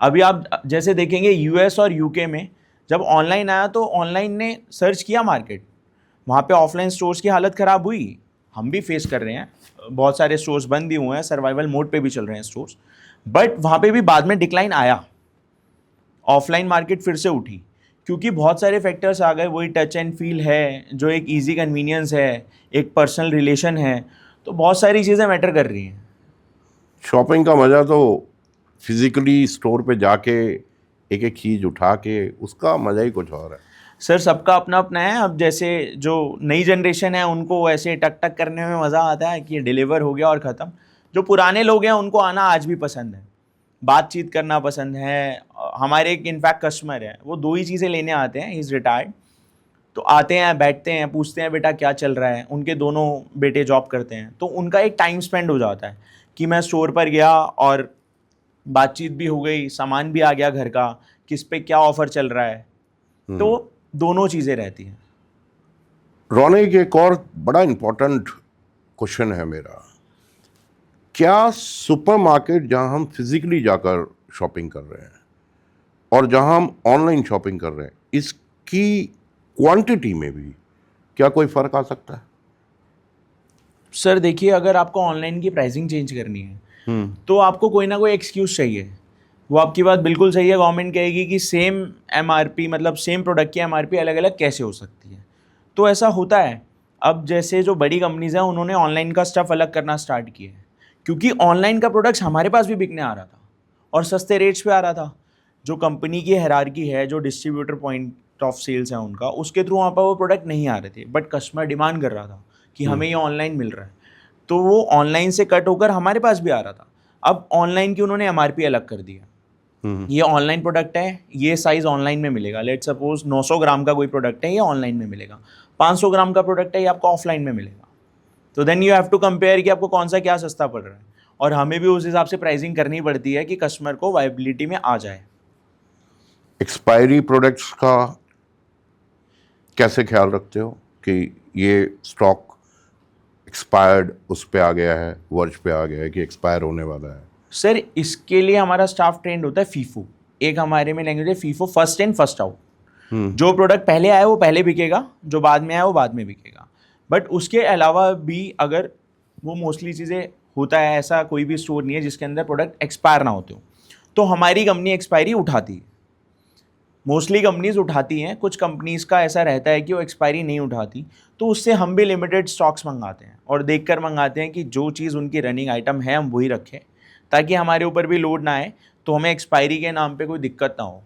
अभी आप जैसे देखेंगे US और UK में जब ऑनलाइन आया तो ऑनलाइन ने सर्च किया मार्केट, वहाँ पे ऑफलाइन स्टोर्स की हालत ख़राब हुई, हम भी फेस कर रहे हैं, बहुत सारे स्टोर्स बंद भी हुए हैं, सर्वाइवल मोड पे भी चल रहे हैं स्टोर्स, बट वहाँ पे भी बाद में डिक्लाइन आया, ऑफलाइन मार्केट फिर से उठी, क्योंकि बहुत सारे फैक्टर्स आ गए। वही टच एंड फील है, जो एक इजी कन्वीनियंस है, एक पर्सनल रिलेशन है, तो बहुत सारी चीज़ें मैटर कर रही हैं। शॉपिंग का मज़ा तो फिज़िकली स्टोर पे जाके एक एक चीज़ उठा के, उसका मज़ा ही कुछ और है। सर सबका अपना अपना है। अब जैसे जो नई जनरेशन है उनको ऐसे टक टक करने में मज़ा आता है कि डिलीवर हो गया और ख़त्म। जो पुराने लोग हैं उनको आना आज भी पसंद है, बातचीत करना पसंद है। हमारे एक इनफैक्ट कस्टमर है, वो 2 ही चीज़ें लेने आते हैं, ही इज़ रिटायर्ड। तो आते हैं, बैठते हैं, पूछते हैं बेटा क्या चल रहा है। उनके दोनों बेटे जॉब करते हैं, तो उनका एक टाइम स्पेंड हो जाता है कि मैं स्टोर पर गया और बातचीत भी हो गई, सामान भी आ गया घर का, किस पे क्या ऑफर चल रहा है। तो दोनों चीज़ें रहती हैं। रौनक, एक और बड़ा इम्पोर्टेंट क्वेश्चन है मेरा, क्या सुपरमार्केट जहां हम फिजिकली जाकर शॉपिंग कर रहे हैं और जहां हम ऑनलाइन शॉपिंग कर रहे हैं, इसकी क्वांटिटी में भी क्या कोई फर्क आ सकता है? सर देखिए, अगर आपको ऑनलाइन की प्राइसिंग चेंज करनी है तो आपको कोई ना कोई एक्सक्यूज़ चाहिए। वो आपकी बात बिल्कुल सही है, गवर्नमेंट कहेगी कि सेम एमआरपी, मतलब सेम प्रोडक्ट की एमआरपी अलग अलग कैसे हो सकती है। तो ऐसा होता है। अब जैसे जो बड़ी कंपनीज हैं उन्होंने ऑनलाइन का स्टफ अलग करना स्टार्ट किया है, क्योंकि ऑनलाइन का प्रोडक्ट्स हमारे पास भी बिकने आ रहा था और सस्ते रेट्स पे आ रहा था। जो कंपनी की हायरार्की है, जो डिस्ट्रीब्यूटर पॉइंट ऑफ सेल्स है उनका, उसके थ्रू वहाँ पर वो प्रोडक्ट नहीं आ रहे थे, बट कस्टमर डिमांड कर रहा था कि हमें ये ऑनलाइन मिल रहा है। तो वो ऑनलाइन से कट होकर हमारे पास भी आ रहा था। अब ऑनलाइन की उन्होंने एमआरपी अलग कर दिया। ये ऑनलाइन प्रोडक्ट है, ये साइज़ ऑनलाइन में मिलेगा। लेट सपोज 900 ग्राम का कोई प्रोडक्ट है, ये ऑनलाइन में मिलेगा। 500 ग्राम का प्रोडक्ट है, ये आपको ऑफलाइन में मिलेगा। तो then you have to compare कि आपको कौन सा क्या सस्ता पड़ रहा है, और हमें भी उस हिसाब से प्राइसिंग करनी पड़ती है कि कस्टमर को वायबिलिटी में आ जाए। एक्सपायरी प्रोडक्ट्स का कैसे ख्याल रखते हो कि ये स्टॉक एक्सपायर्ड उस पे आ गया है, वर्ष पे आ गया है कि एक्सपायर होने वाला है? सर इसके लिए हमारा स्टाफ ट्रेंड होता है फीफो। एक हमारे में लैंग्वेज है FIFO, first in first out. जो प्रोडक्ट पहले आया वो पहले बिकेगा, जो बाद में आया वो बाद में बिकेगा। बट उसके अलावा भी अगर वो मोस्टली चीज़ें होता है, ऐसा कोई भी स्टोर नहीं है जिसके अंदर प्रोडक्ट एक्सपायर ना होते हो। तो हमारी कंपनी एक्सपायरी उठाती है, मोस्टली कंपनीज उठाती हैं। कुछ कंपनीज का ऐसा रहता है कि वो एक्सपायरी नहीं उठाती, तो उससे हम भी लिमिटेड स्टॉक्स मंगाते हैं और देख कर मंगाते हैं कि जो चीज़ उनकी रनिंग आइटम है हम वही रखें, ताकि हमारे ऊपर भी लोड ना आए, तो हमें एक्सपायरी के नाम पे कोई दिक्कत ना हो।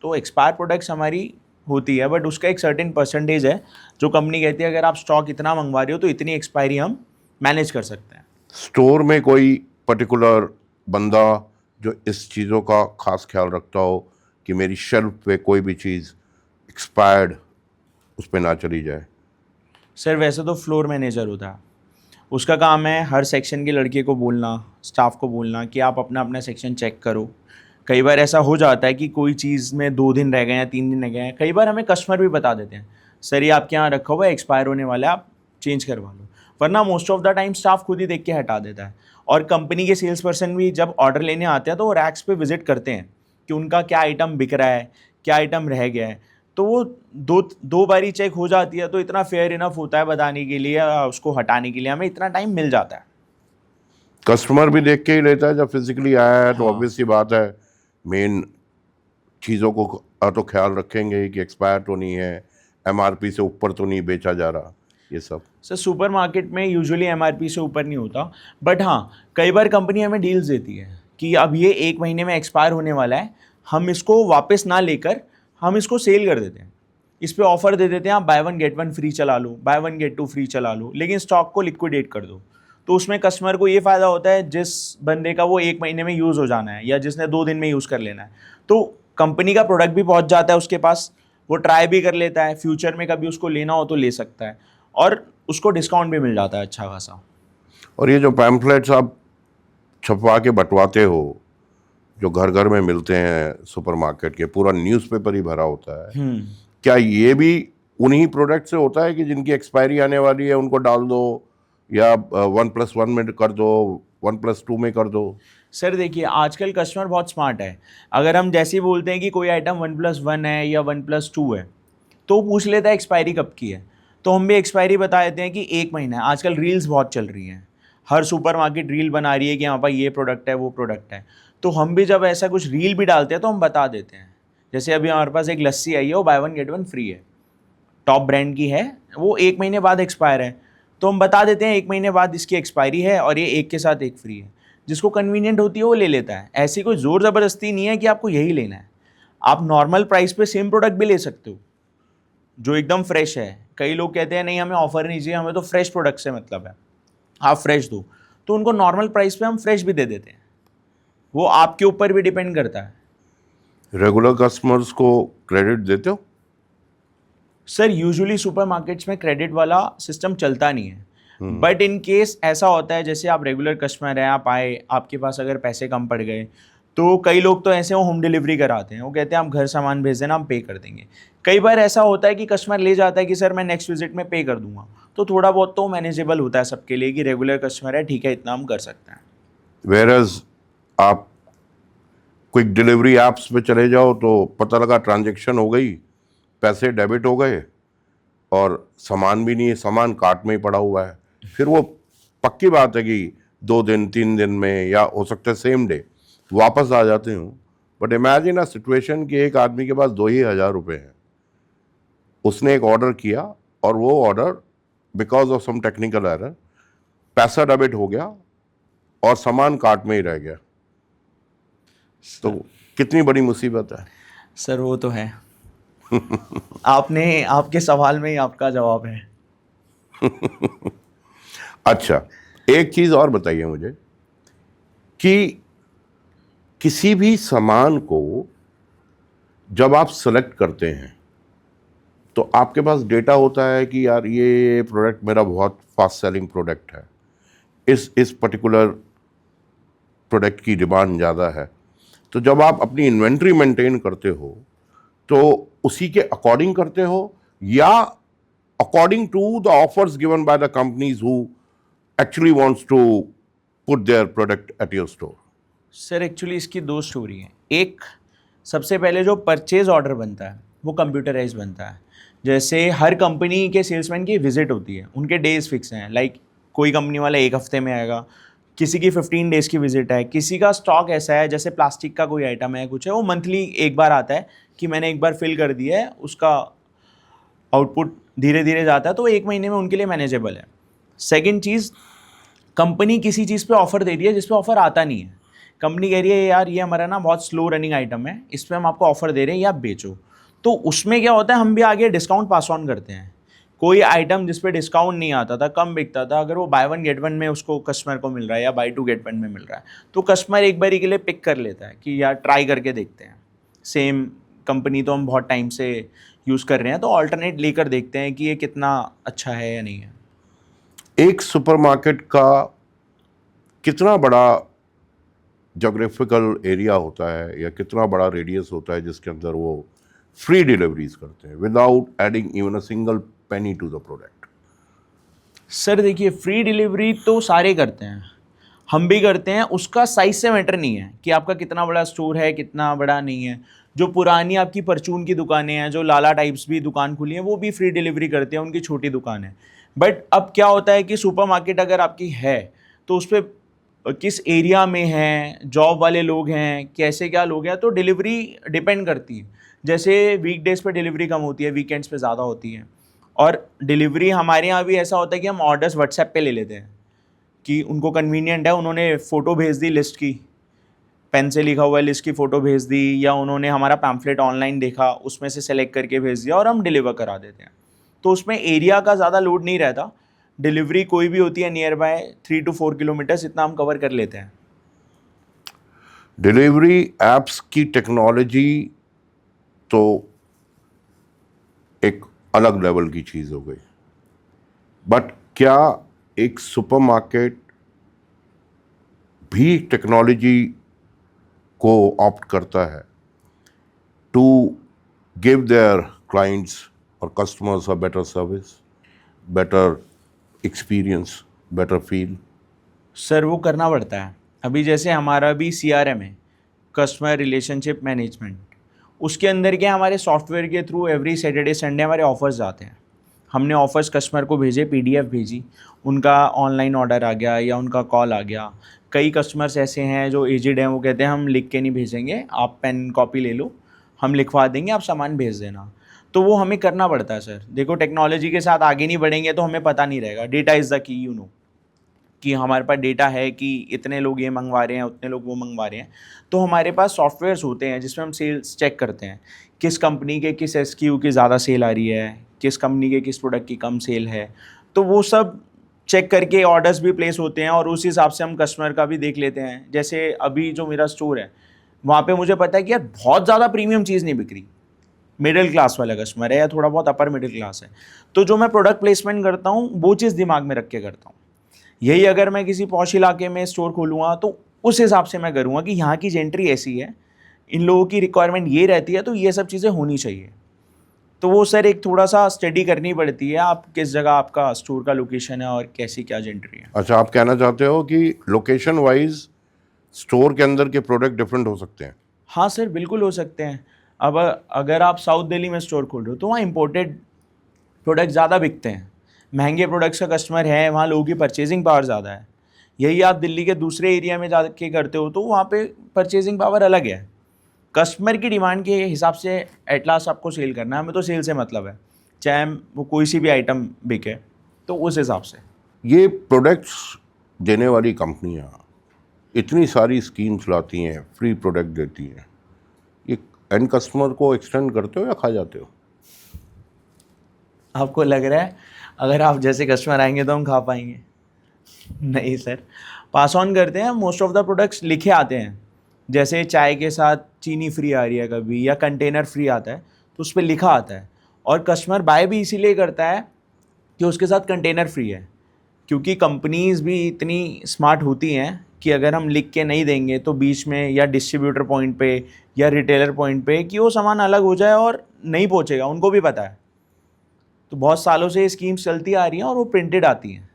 तो एक्सपायर प्रोडक्ट्स हमारी होती है, बट उसका एक सर्टेन परसेंटेज है जो कंपनी कहती है अगर आप स्टॉक इतना मंगवा रहे हो तो इतनी एक्सपायरी हम मैनेज कर सकते हैं। स्टोर में कोई पर्टिकुलर बंदा जो इस चीज़ों का खास ख्याल रखता हो कि मेरी शेल्फ पे कोई भी चीज़ एक्सपायर्ड उस पे ना चली जाए? सर वैसे तो फ्लोर मैनेजर होता है, उसका काम है हर सेक्शन के लड़के को बोलना, स्टाफ को बोलना कि आप अपना अपना सेक्शन चेक करो। कई बार ऐसा हो जाता है कि कोई चीज़ में 2 दिन रह गए या 3 दिन रह गए हैं। कई बार हमें कस्टमर भी बता देते हैं, सर ये आपके यहाँ रखा हुआ है, एक्सपायर होने वाला है, आप चेंज करवा लो। वरना most of the time staff खुद ही देख के हटा देता है। और कंपनी के सेल्स पर्सन भी जब ऑर्डर लेने आते हैं तो वो रैक्स पे विजिट करते हैं कि उनका क्या आइटम बिक रहा है, क्या आइटम रह गया है। तो वो दो बारी चेक हो जाती है, तो इतना फेयर इनफ होता है बताने के लिए, उसको हटाने के लिए हमें इतना टाइम मिल जाता है। कस्टमर भी देख के ही लेता है जब फिजिकली आया है, तो ऑब्वियस सी बात है मेन चीज़ों को तो ख्याल रखेंगे कि एक्सपायर तो नहीं है, एमआरपी से ऊपर तो नहीं बेचा जा रहा, ये सब। सर सुपर मार्केट में यूजुअली एमआरपी से ऊपर नहीं होता, बट हाँ कई बार कंपनी हमें डील्स देती है कि अब ये 1 महीने में एक्सपायर होने वाला है, हम इसको वापस ना लेकर हम इसको सेल कर देते हैं, इस पर ऑफर दे देते हैं, आप बाय 1 गेट 1 फ्री चला लो, बाय 1 गेट 2 फ्री चला लो, लेकिन स्टॉक को लिक्विडेट कर दो। तो उसमें कस्टमर को ये फ़ायदा होता है जिस बंदे का वो 1 महीने में यूज़ हो जाना है या जिसने 2 दिन में यूज़ कर लेना है, तो कंपनी का प्रोडक्ट भी पहुंच जाता है उसके पास, वो ट्राई भी कर लेता है, फ्यूचर में कभी उसको लेना हो तो ले सकता है, और उसको डिस्काउंट भी मिल जाता है अच्छा खासा। और ये जो पैम्फलेट्स आप छपवा के बंटवाते हो, जो घर घर में मिलते हैं सुपरमार्केट के, पूरा न्यूज़पेपर ही भरा होता है, क्या ये भी उन्हीं प्रोडक्ट से होता है कि जिनकी एक्सपायरी आने वाली है उनको डाल दो, या 1+1 में कर दो, 1+2 में कर दो? सर देखिए आजकल कस्टमर बहुत स्मार्ट है। अगर हम जैसे ही बोलते हैं कि कोई आइटम 1+1 है या 1+2 है, तो पूछ लेता है एक्सपायरी कब की है, तो हम भी एक्सपायरी बता देते हैं कि 1 महीना है। आजकल रील्स बहुत चल रही हैं, हर सुपरमार्केट रील बना रही है कि यहाँ पर ये प्रोडक्ट है वो प्रोडक्ट है, तो हम भी जब ऐसा कुछ रील भी डालते हैं तो हम बता देते हैं। जैसे अभी हमारे पास एक लस्सी आई है, वो बाय 1 गेट 1 फ्री है, टॉप ब्रांड की है, वो 1 महीने बाद एक्सपायर है, तो हम बता देते हैं 1 महीने बाद इसकी एक्सपायरी है और ये एक के साथ एक फ्री है। जिसको कन्वीनियंट होती है वो ले लेता है। ऐसी कोई ज़ोर ज़बरदस्ती नहीं है कि आपको यही लेना है, आप नॉर्मल प्राइस पे सेम प्रोडक्ट भी ले सकते हो जो एकदम फ्रेश है। कई लोग कहते हैं नहीं हमें ऑफर नहीं चाहिए, हमें तो फ्रेश प्रोडक्ट से मतलब है, आप फ्रेश दो, तो उनको नॉर्मल प्राइस पे हम फ्रेश भी दे देते हैं। वो आपके ऊपर भी डिपेंड करता है। रेगुलर कस्टमर्स को क्रेडिट देते हो? सर यूजुअली सुपरमार्केट्स में क्रेडिट वाला सिस्टम चलता नहीं है, बट इन केस ऐसा होता है, जैसे आप रेगुलर कस्टमर हैं, आप आए, आपके पास अगर पैसे कम पड़ गए, तो कई लोग तो ऐसे होम डिलीवरी कराते हैं, वो कहते हैं आप घर सामान भेज देना, हम पे कर देंगे। कई बार ऐसा होता है कि कस्टमर ले जाता है कि सर मैं नेक्स्ट विजिट में पे कर दूंगा, तो थोड़ा बहुत तो मैनेजेबल होता है सबके लिए कि रेगुलर कस्टमर है, ठीक है, इतना हम कर सकते हैं। वेरएज आप क्विक डिलीवरी ऐप्स पे चले जाओ तो पता लगा ट्रांजैक्शन हो गई, पैसे डेबिट हो गए और सामान भी नहीं है, सामान कार्ट में ही पड़ा हुआ है। फिर वो पक्की बात है कि 2 दिन 3 दिन में या हो सकता है सेम डे वापस आ जाते हूँ। बट इमेजिन अ सिचुएशन कि एक आदमी के पास 2,000 रुपये हैं, उसने एक ऑर्डर किया और वो order because of some technical error पैसा डेबिट हो गया और सामान कार्ट में ही रह गया, तो कितनी बड़ी मुसीबत है। सर वो तो है। आपने, आपके सवाल में ही आपका जवाब है। अच्छा, एक चीज़ और बताइए मुझे कि किसी भी सामान को जब आप सेलेक्ट करते हैं तो आपके पास डेटा होता है कि यार ये प्रोडक्ट मेरा बहुत फास्ट सेलिंग प्रोडक्ट है, इस पर्टिकुलर प्रोडक्ट की डिमांड ज़्यादा है। तो जब आप अपनी इन्वेंट्री मेंटेन करते हो तो उसी के अकॉर्डिंग करते हो या according to the offers given by the companies who actually wants to put their product at your store? Sir actually इसकी दो स्टोरी है। एक, सबसे पहले जो परचेज ऑर्डर बनता है वो कंप्यूटराइज बनता है। जैसे हर कंपनी के सेल्समैन की विजिट होती है, उनके डेज फिक्स हैं, लाइक कोई कंपनी वाला एक हफ्ते में आएगा, किसी की 15 डेज़ की विजिट है, किसी का स्टॉक ऐसा है, जैसे प्लास्टिक का कोई आइटम है, कुछ है, वो मंथली एक बार आता है कि मैंने एक बार फिल कर दिया है, उसका आउटपुट धीरे धीरे जाता है, तो एक महीने में उनके लिए मैनेजेबल है। सेकंड चीज़, कंपनी किसी चीज़ पे ऑफर दे रही है जिस पे ऑफर आता नहीं है। कंपनी कह रही है यार ये हमारा ना बहुत स्लो रनिंग आइटम है, इस पर हम आपको ऑफर दे रहे हैं, ये आप बेचो। तो उसमें क्या होता है, हम भी आगे डिस्काउंट पास ऑन करते हैं। कोई आइटम जिस पे डिस्काउंट नहीं आता था, कम बिकता था, अगर वो बाय वन गेट वन में उसको कस्टमर को मिल रहा है या बाय टू गेट वन में मिल रहा है, तो कस्टमर एक बारी के लिए पिक कर लेता है कि यार ट्राई करके देखते हैं, सेम कंपनी तो हम बहुत टाइम से यूज़ कर रहे हैं, तो ऑल्टरनेट लेकर देखते हैं कि ये कितना अच्छा है या नहीं है। एक सुपरमार्केट का कितना बड़ा जोग्राफिकल एरिया होता है या कितना बड़ा रेडियस होता है जिसके अंदर वो फ्री डिलीवरीज करते हैं without adding even a single penny to the product? Sir देखिए, फ्री डिलीवरी तो सारे करते हैं, हम भी करते हैं, उसका साइज से मैटर नहीं है कि आपका कितना बड़ा स्टोर है, कितना बड़ा नहीं है। जो पुरानी आपकी परचून की दुकानें हैं, जो लाला टाइप्स भी दुकान खुली हैं, वो भी फ्री डिलीवरी करते हैं, उनकी छोटी दुकान है। बट अब क्या होता है कि सुपरमार्केट अगर आपकी है तो उस पर किस एरिया में है, जॉब वाले लोग हैं, कैसे क्या लोग हैं, तो डिलीवरी डिपेंड करती है। जैसे वीकडेज़ पे डिलीवरी कम होती है, वीकेंड्स पे ज़्यादा होती है। और डिलीवरी हमारे यहाँ भी ऐसा होता है कि हम ऑर्डर्स व्हाट्सएप पे ले लेते हैं कि उनको कन्वीनियंट है, उन्होंने फ़ोटो भेज दी लिस्ट की, पेन से लिखा हुआ लिस्ट की फ़ोटो भेज दी, या उन्होंने हमारा पैम्फलेट ऑनलाइन देखा, उसमें से सेलेक्ट करके भेज दिया और हम डिलीवर करा देते हैं। तो उसमें एरिया का ज़्यादा लोड नहीं रहता। डिलीवरी कोई भी होती है नियर बाय 3 to 4 किलोमीटर्स, इतना हम कवर कर लेते हैं। डिलीवरी एप्स की टेक्नोलॉजी तो एक अलग लेवल की चीज़ हो गई, बट क्या एक सुपरमार्केट भी टेक्नोलॉजी को ऑप्ट करता है टू गिव देयर क्लाइंट्स और customers a better service, better experience, better feel? Sir वो करना पड़ता है। अभी जैसे हमारा भी CRM है, कस्टमर रिलेशनशिप मैनेजमेंट, उसके अंदर क्या, हमारे सॉफ्टवेयर के थ्रू एवरी सैटरडे संडे हमारे ऑफर्स आते हैं। हमने ऑफर्स कस्टमर को भेजे, PDF भेजी, उनका ऑनलाइन ऑर्डर आ गया या उनका कॉल आ गया। कई कस्टमर्स ऐसे हैं जो एजिड हैं, वो कहते हैं हम लिख के नहीं भेजेंगे, आप पेन कॉपी ले लो, हम लिखवा देंगे, आप सामान भेज देना। तो वो हमें करना पड़ता है सर। देखो, टेक्नोलॉजी के साथ आगे नहीं बढ़ेंगे तो हमें पता नहीं रहेगा। Data is the key, you know, कि हमारे पास डेटा है कि इतने लोग ये मंगवा रहे हैं, उतने लोग वो मंगवा रहे हैं। तो हमारे पास सॉफ्टवेयर्स होते हैं जिसमें हम सेल्स चेक करते हैं, किस कंपनी के किस SKU की ज़्यादा सेल आ रही है, किस कंपनी के किस प्रोडक्ट की कम सेल है। तो वो सब चेक करके ऑर्डर्स भी प्लेस होते हैं और उस हिसाब से हम कस्टमर का भी देख लेते हैं। जैसे अभी जो मेरा स्टोर है वहाँ पे मुझे पता है कि यार बहुत ज़्यादा प्रीमियम चीज़ नहीं बिक रही, मिडिल क्लास वाला कस्टमर है या थोड़ा बहुत अपर मिडिल क्लास है, तो जो मैं प्रोडक्ट प्लेसमेंट करता हूँ वो चीज़ दिमाग में रख के करता हूँ। यही अगर मैं किसी पॉश इलाके में स्टोर खोलूँगा तो उस हिसाब से मैं करूँगा कि यहाँ की जेंट्री ऐसी है, इन लोगों की रिक्वायरमेंट ये रहती है, तो ये सब चीज़ें होनी चाहिए। तो वो सर एक थोड़ा सा स्टडी करनी पड़ती है, आप किस जगह आपका स्टोर का लोकेशन है और कैसी क्या जेंट्री है। अच्छा, आप कहना चाहते हो कि लोकेशन वाइज स्टोर के अंदर के प्रोडक्ट डिफरेंट हो सकते हैं? हाँ सर, बिल्कुल हो सकते हैं। अब अगर आप साउथ दिल्ली में स्टोर खोल रहे हो तो वहाँ इम्पोर्टेड प्रोडक्ट ज़्यादा बिकते हैं, महंगे प्रोडक्ट्स का कस्टमर है, वहाँ लोगों की परचेजिंग पावर ज़्यादा है। यही आप दिल्ली के दूसरे एरिया में जाके करते हो तो वहाँ पे परचेजिंग पावर अलग है। कस्टमर की डिमांड के हिसाब से एट लास्ट आपको सेल करना है, हमें तो सेल से मतलब है, चाहे वो कोई सी भी आइटम बिके, तो उस हिसाब से। ये प्रोडक्ट्स देने वाली कंपनियां इतनी सारी स्कीम्स लाती हैं, फ्री प्रोडक्ट देती हैं, ये एंड कस्टमर को एक्सटेंड करते हो या खा जाते हो? आपको लग रहा है अगर आप जैसे कस्टमर आएंगे तो हम खा पाएंगे? नहीं सर, पास ऑन करते हैं। मोस्ट ऑफ द प्रोडक्ट्स लिखे आते हैं, जैसे चाय के साथ चीनी फ्री आ रही है कभी, या कंटेनर फ्री आता है तो उस पर लिखा आता है, और कस्टमर बाय भी इसीलिए करता है कि उसके साथ कंटेनर फ्री है, क्योंकि कंपनीज़ भी इतनी स्मार्ट होती हैं कि अगर हम लिख के नहीं देंगे तो बीच में या डिस्ट्रीब्यूटर पॉइंट पे या रिटेलर पॉइंट पे कि वो सामान अलग हो जाए और नहीं पहुंचेगा, उनको भी पता है। तो बहुत सालों से ये स्कीम्स चलती आ रही हैं और वो प्रिंटेड आती हैं।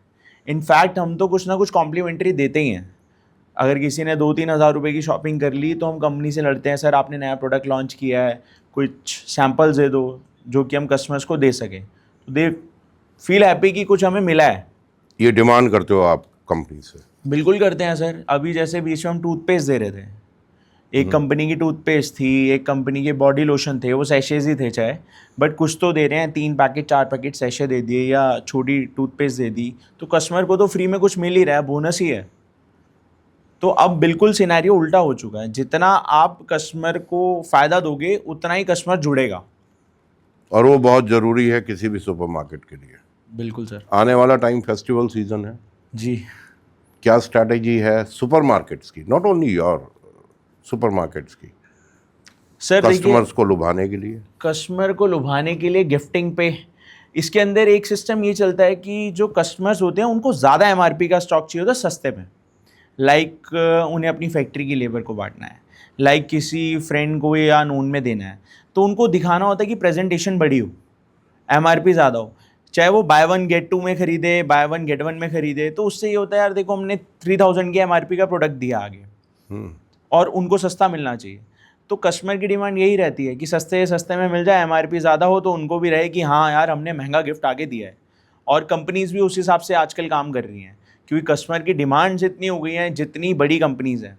इनफैक्ट हम तो कुछ ना कुछ कॉम्प्लीमेंट्री देते ही हैं। अगर किसी ने 2-3 हज़ार रुपये की शॉपिंग कर ली तो हम कंपनी से लड़ते हैं, सर आपने नया प्रोडक्ट लॉन्च किया है, कुछ सैम्पल्स दे दो जो कि हम कस्टमर्स को दे सकें, तो दे फील हैप्पी कि कुछ हमें मिला है। ये डिमांड करते हो आप कंपनी से? बिल्कुल करते हैं सर। अभी जैसे बीच में हम टूथपेस्ट दे रहे थे, एक कंपनी की टूथपेस्ट थी, एक कंपनी के बॉडी लोशन थे, वो सैशेज ही थे चाहे, बट कुछ तो दे रहे हैं, 3 पैकेट 4 पैकेट सैशे दे दिए या छोटी टूथपेस्ट दे दी, तो कस्टमर को तो फ्री में कुछ मिल ही रहा है, बोनस ही है। तो अब बिल्कुल सिनेरियो उल्टा हो चुका है, जितना आप कस्टमर को फ़ायदा दोगे उतना ही कस्टमर जुड़ेगा। और वो बहुत ज़रूरी है किसी भी सुपरमार्केट के लिए। बिल्कुल सर। आने वाला टाइम फेस्टिवल सीजन है, जी क्या स्ट्रैटेजी है सुपरमार्केट्स की, नॉट ओनली योर, सुपरमार्केट्स की, सर देखिए, कस्टमर्स को लुभाने के लिए? कस्टमर को लुभाने के लिए गिफ्टिंग पे इसके अंदर एक सिस्टम ये चलता है कि जो कस्टमर्स होते हैं उनको ज़्यादा एमआरपी का स्टॉक चाहिए होता है सस्ते में। लाइक उन्हें अपनी फैक्ट्री की लेबर को बांटना है, लाइक किसी फ्रेंड को या नून में देना है, तो उनको दिखाना होता है कि प्रेजेंटेशन बड़ी हो, एमआरपी ज़्यादा हो, चाहे वो बाय 1 गेट 2 में खरीदे, बाय 1 गेट 1 में खरीदे, तो उससे ये होता है यार देखो हमने 3000 की एमआरपी का प्रोडक्ट दिया आगे, और उनको सस्ता मिलना चाहिए। तो कस्टमर की डिमांड यही रहती है कि सस्ते सस्ते में मिल जाए, एमआरपी ज़्यादा हो तो उनको भी रहे कि हाँ यार हमने महंगा गिफ्ट आगे दिया है। और कंपनीज़ भी उस हिसाब से आजकल काम कर रही हैं, क्योंकि कस्टमर की डिमांड्स इतनी हो गई हैं, जितनी बड़ी कंपनीज़ हैं,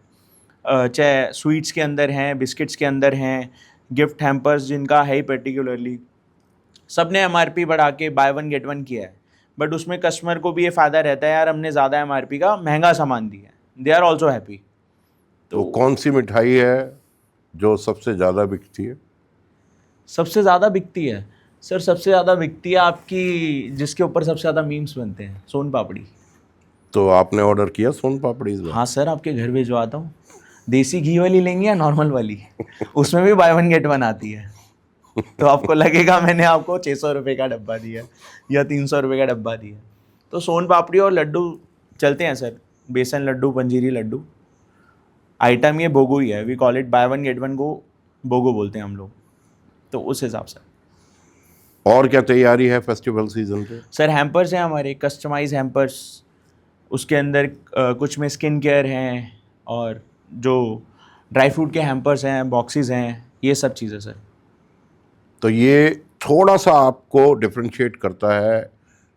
चाहे स्वीट्स के अंदर हैं, बिस्किट्स के अंदर हैं, गिफ्ट हैम्पर्स जिनका है ही पर्टिकुलरली, सब ने एमआरपी बढ़ा के बाय 1 गेट 1 किया है, बट उसमें कस्टमर को भी ये फ़ायदा रहता है यार हमने ज़्यादा एमआरपी का महंगा सामान दिया है, दे आर ऑल्सो हैप्पी। तो कौन सी मिठाई है जो सबसे ज़्यादा बिकती है? सबसे ज़्यादा बिकती है सर, सबसे ज़्यादा बिकती है आपकी जिसके ऊपर सबसे ज़्यादा मीम्स बनते हैं, सोन पापड़ी। तो आपने ऑर्डर किया सोन पापड़ी इस बार? हाँ सर, आपके घर भिजवाता हूँ। देसी घी वाली लेंगे या नॉर्मल वाली? उसमें भी बाय 1 गेट 1 आती है, तो आपको लगेगा मैंने आपको 600 रुपये का डब्बा दिया या 300 रुपये का डब्बा दिया। तो सोन पापड़ी और लड्डू चलते हैं सर, बेसन लड्डू, पंजीरी लड्डू। आइटम ये बोगो ही है, we call it buy 1 get 1 को बोगो बोलते हैं हम लोग, तो उस हिसाब से। और क्या तैयारी है फेस्टिवल सीजन पे? सर हैम्पर्स हैं हमारे, कस्टमाइज हैम्पर्स, उसके अंदर कुछ में स्किन केयर हैं और जो ड्राई फ्रूट के हैम्पर्स हैं, बॉक्सेस हैं, ये सब चीज़ें सर। तो ये थोड़ा सा आपको डिफरेंशिएट करता है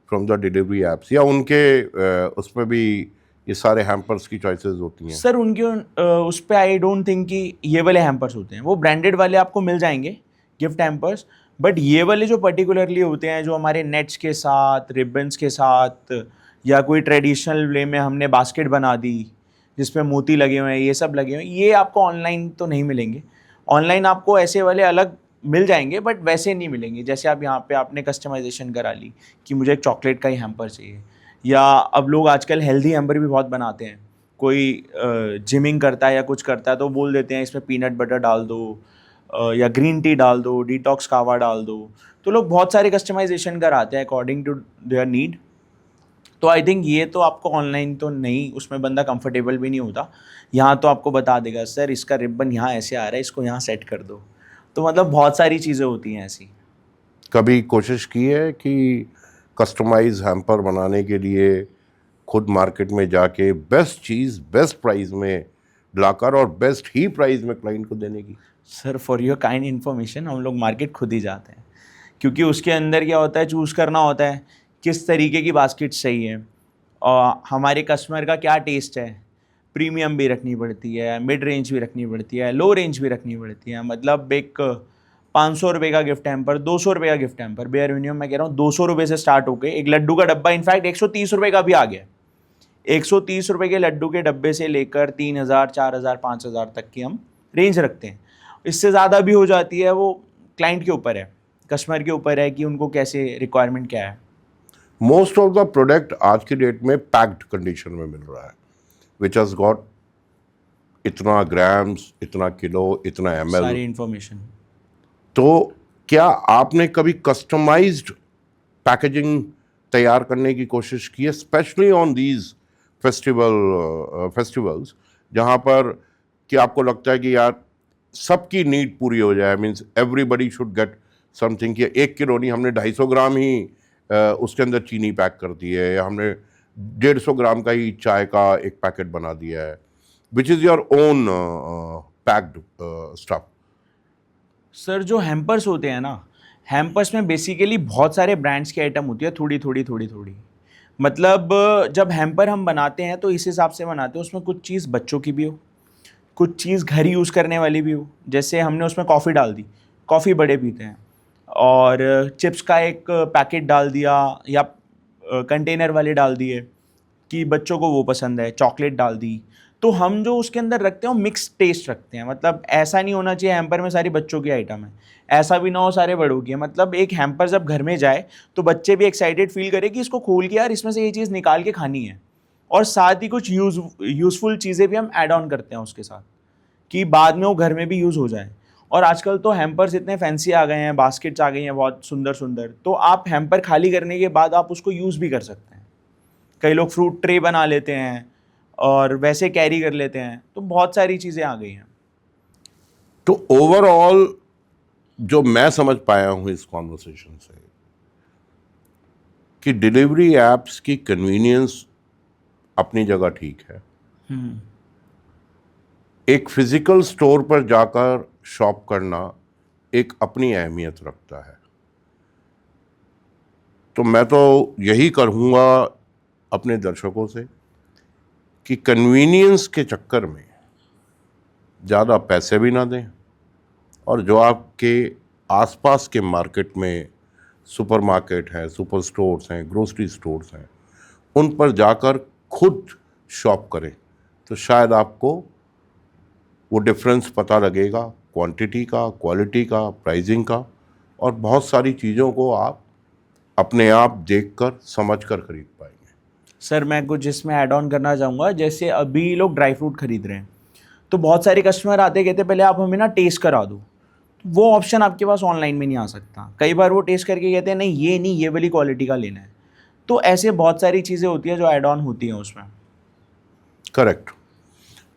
फ्रॉम द डिलीवरी एप्स, या उनके उस पर भी ये सारे हैम्पर्स की चॉइसेस होती हैं? सर उनके उस पर आई डोंट थिंक कि ये वाले हैम्पर्स होते हैं, वो ब्रांडेड वाले आपको मिल जाएंगे गिफ्ट हैम्पर्स, बट ये वाले जो पर्टिकुलरली होते हैं जो हमारे नेट्स के साथ, रिबन्स के साथ, या कोई ट्रेडिशनल वे में हमने बास्केट बना दी जिसमें मोती लगे हुए हैं, ये सब लगे हुए हैं, ये आपको ऑनलाइन तो नहीं मिलेंगे। ऑनलाइन आपको ऐसे वाले अलग मिल जाएंगे बट वैसे नहीं मिलेंगे। जैसे आप यहाँ पे आपने कस्टमाइजेशन करा ली कि मुझे एक चॉकलेट का ही हैम्पर चाहिए, या अब लोग आजकल हेल्दी हैम्पर भी बहुत बनाते हैं। कोई जिमिंग करता है या कुछ करता है तो बोल देते हैं इसमें पीनट बटर डाल दो, या ग्रीन टी डाल दो, डिटॉक्स कावा डाल दो। तो लोग बहुत सारे कस्टमाइजेशन कराते हैं अकॉर्डिंग टू देयर नीड। तो आई थिंक ये तो आपको ऑनलाइन तो नहीं, उसमें बंदा कंफर्टेबल भी नहीं होता। यहाँ तो आपको बता देगा सर इसका रिबन यहाँ ऐसे आ रहा है, इसको यहाँ सेट कर दो। तो मतलब बहुत सारी चीज़ें होती हैं ऐसी। कभी कोशिश की है कि कस्टमाइज हैम्पर बनाने के लिए खुद मार्केट में जाके बेस्ट चीज़ बेस्ट प्राइस में लाकर और बेस्ट ही प्राइस में क्लाइंट को देने की? Sir for your kind information हम लोग मार्केट खुद ही जाते हैं, क्योंकि उसके अंदर क्या होता है, चूज़ करना होता है किस तरीके की बास्केट सही है और हमारे कस्टमर का क्या टेस्ट है। प्रीमियम भी रखनी पड़ती है, मिड रेंज भी रखनी पड़ती है, लो रेंज भी रखनी पड़ती है। मतलब एक 500 रुपये का गिफ्ट हैम्पर, 200 रुपये का गिफ्ट हैम्पर, बेयर मिनिमम मैं कह रहा हूँ 200 रुपये से स्टार्ट होकर एक लड्डू का डब्बा इनफैक्ट 130 रुपये का भी आ गया। 130 रुपये के लड्डू के डब्बे से लेकर 3000, 4000, 5000 तक की हम रेंज रखते हैं। इससे ज़्यादा भी हो जाती है, वो क्लाइंट के ऊपर है, कस्टमर के ऊपर है कि उनको कैसे रिक्वायरमेंट क्या है। मोस्ट ऑफ द प्रोडक्ट आज की डेट में पैक्ड कंडीशन में मिल रहा है, विच हैज़ गॉट इतना ग्राम्स, इतना किलो, इतना ml। सारी इन्फॉर्मेशन। तो क्या आपने कभी कस्टमाइज्ड पैकेजिंग तैयार करने की कोशिश की है, स्पेशली ऑन दीज फेस्टिवल्स, जहाँ पर कि आपको लगता है कि यार सबकी नीड पूरी हो जाए, means everybody should get something, कि 1 किलो नहीं, हमने 250 ग्राम ही उसके अंदर चीनी पैक कर दी है, या हमने 150 ग्राम का ही चाय का एक पैकेट बना दिया है, which is your own packed stuff? Sir जो हैम्पर्स होते हैं ना, हैम्पर्स में बेसिकली बहुत सारे ब्रांड्स की आइटम होती है, थोड़ी थोड़ी। मतलब जब हैम्पर हम बनाते हैं तो इस हिसाब से बनाते हैं उसमें कुछ चीज़ बच्चों की भी हो, कुछ चीज़ घर यूज़ करने वाली भी हो। जैसे हमने उसमें कॉफ़ी डाल दी, कॉफ़ी बड़े पीते हैं, और चिप्स का एक पैकेट डाल दिया या कंटेनर वाले डाल दिए कि बच्चों को वो पसंद है, चॉकलेट डाल दी। तो हम जो उसके अंदर रखते हैं वो मिक्स टेस्ट रखते हैं। मतलब ऐसा नहीं होना चाहिए हैम्पर में सारी बच्चों की आइटम है, ऐसा भी ना हो सारे बड़ों की है। मतलब एक हैम्पर जब घर में जाए तो बच्चे भी एक्साइटेड फील करें कि इसको खोल के यार इसमें से ये चीज़ निकाल के खानी है। और साथ ही कुछ यूज़फुल चीज़ें भी हम ऐड ऑन करते हैं उसके साथ, कि बाद में वो घर में भी यूज़ हो जाए। और आजकल तो हैम्पर्स इतने फैंसी आ गए हैं, बास्केट्स आ गई हैं बहुत सुंदर सुंदर, तो आप हैम्पर खाली करने के बाद आप उसको यूज़ भी कर सकते हैं। कई लोग फ्रूट ट्रे बना लेते हैं और वैसे कैरी कर लेते हैं, तो बहुत सारी चीज़ें आ गई हैं। तो ओवरऑल जो मैं समझ पाया हूँ इस कॉन्वर्सेशन से, कि डिलीवरी एप्स की कन्वीनियंस अपनी जगह ठीक है, एक फिजिकल स्टोर पर जाकर शॉप करना एक अपनी अहमियत रखता है। तो मैं तो यही कहूँगा अपने दर्शकों से कि कन्वीनियंस के चक्कर में ज़्यादा पैसे भी ना दें, और जो आपके आसपास के मार्केट में सुपरमार्केट हैं, सुपर स्टोर्स हैं, ग्रोसरी स्टोर्स हैं, उन पर जाकर खुद शॉप करें, तो शायद आपको वो डिफरेंस पता लगेगा, क्वांटिटी का, क्वालिटी का, प्राइसिंग का, और बहुत सारी चीज़ों को आप अपने आप देखकर समझकर खरीद पाएंगे। सर मैं कुछ इसमें ऐड ऑन करना चाहूँगा। जैसे अभी लोग ड्राई फ्रूट खरीद रहे हैं, तो बहुत सारे कस्टमर आते कहते पहले आप हमें ना टेस्ट करा दो। वो ऑप्शन आपके पास ऑनलाइन में नहीं आ सकता। कई बार वो टेस्ट करके कहते हैं नहीं ये नहीं, ये वाली क्वालिटी का लेना है। तो ऐसे बहुत सारी चीज़ें होती हैं जो ऐड ऑन होती हैं उसमें। Correct.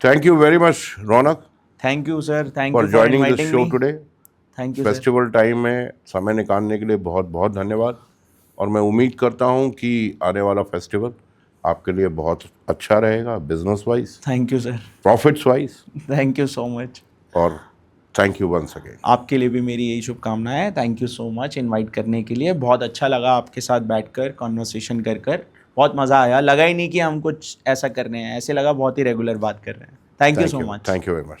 Thank you very much Raunak thank you sir, thank for you for joining this inviting show me. Today. Thank you sir. Festival time में समय निकालने के लिए बहुत बहुत धन्यवाद, और मैं उम्मीद करता हूँ कि आने वाला फेस्टिवल आपके लिए बहुत अच्छा रहेगा, business wise, thank you sir, profits wise, thank you so much. और थैंक यू वंस अगेन। आपके लिए भी मेरी यही शुभकामनाएं हैं। Thank you so much invite करने के लिए। बहुत अच्छा लगा आपके साथ बैठकर कॉन्वर्सेशन कर बहुत मज़ा आया। लगा ही नहीं कि हम कुछ ऐसा कर रहे हैं, ऐसे लगा बहुत ही रेगुलर बात कर रहे हैं। Thank you so much. Thank you very much.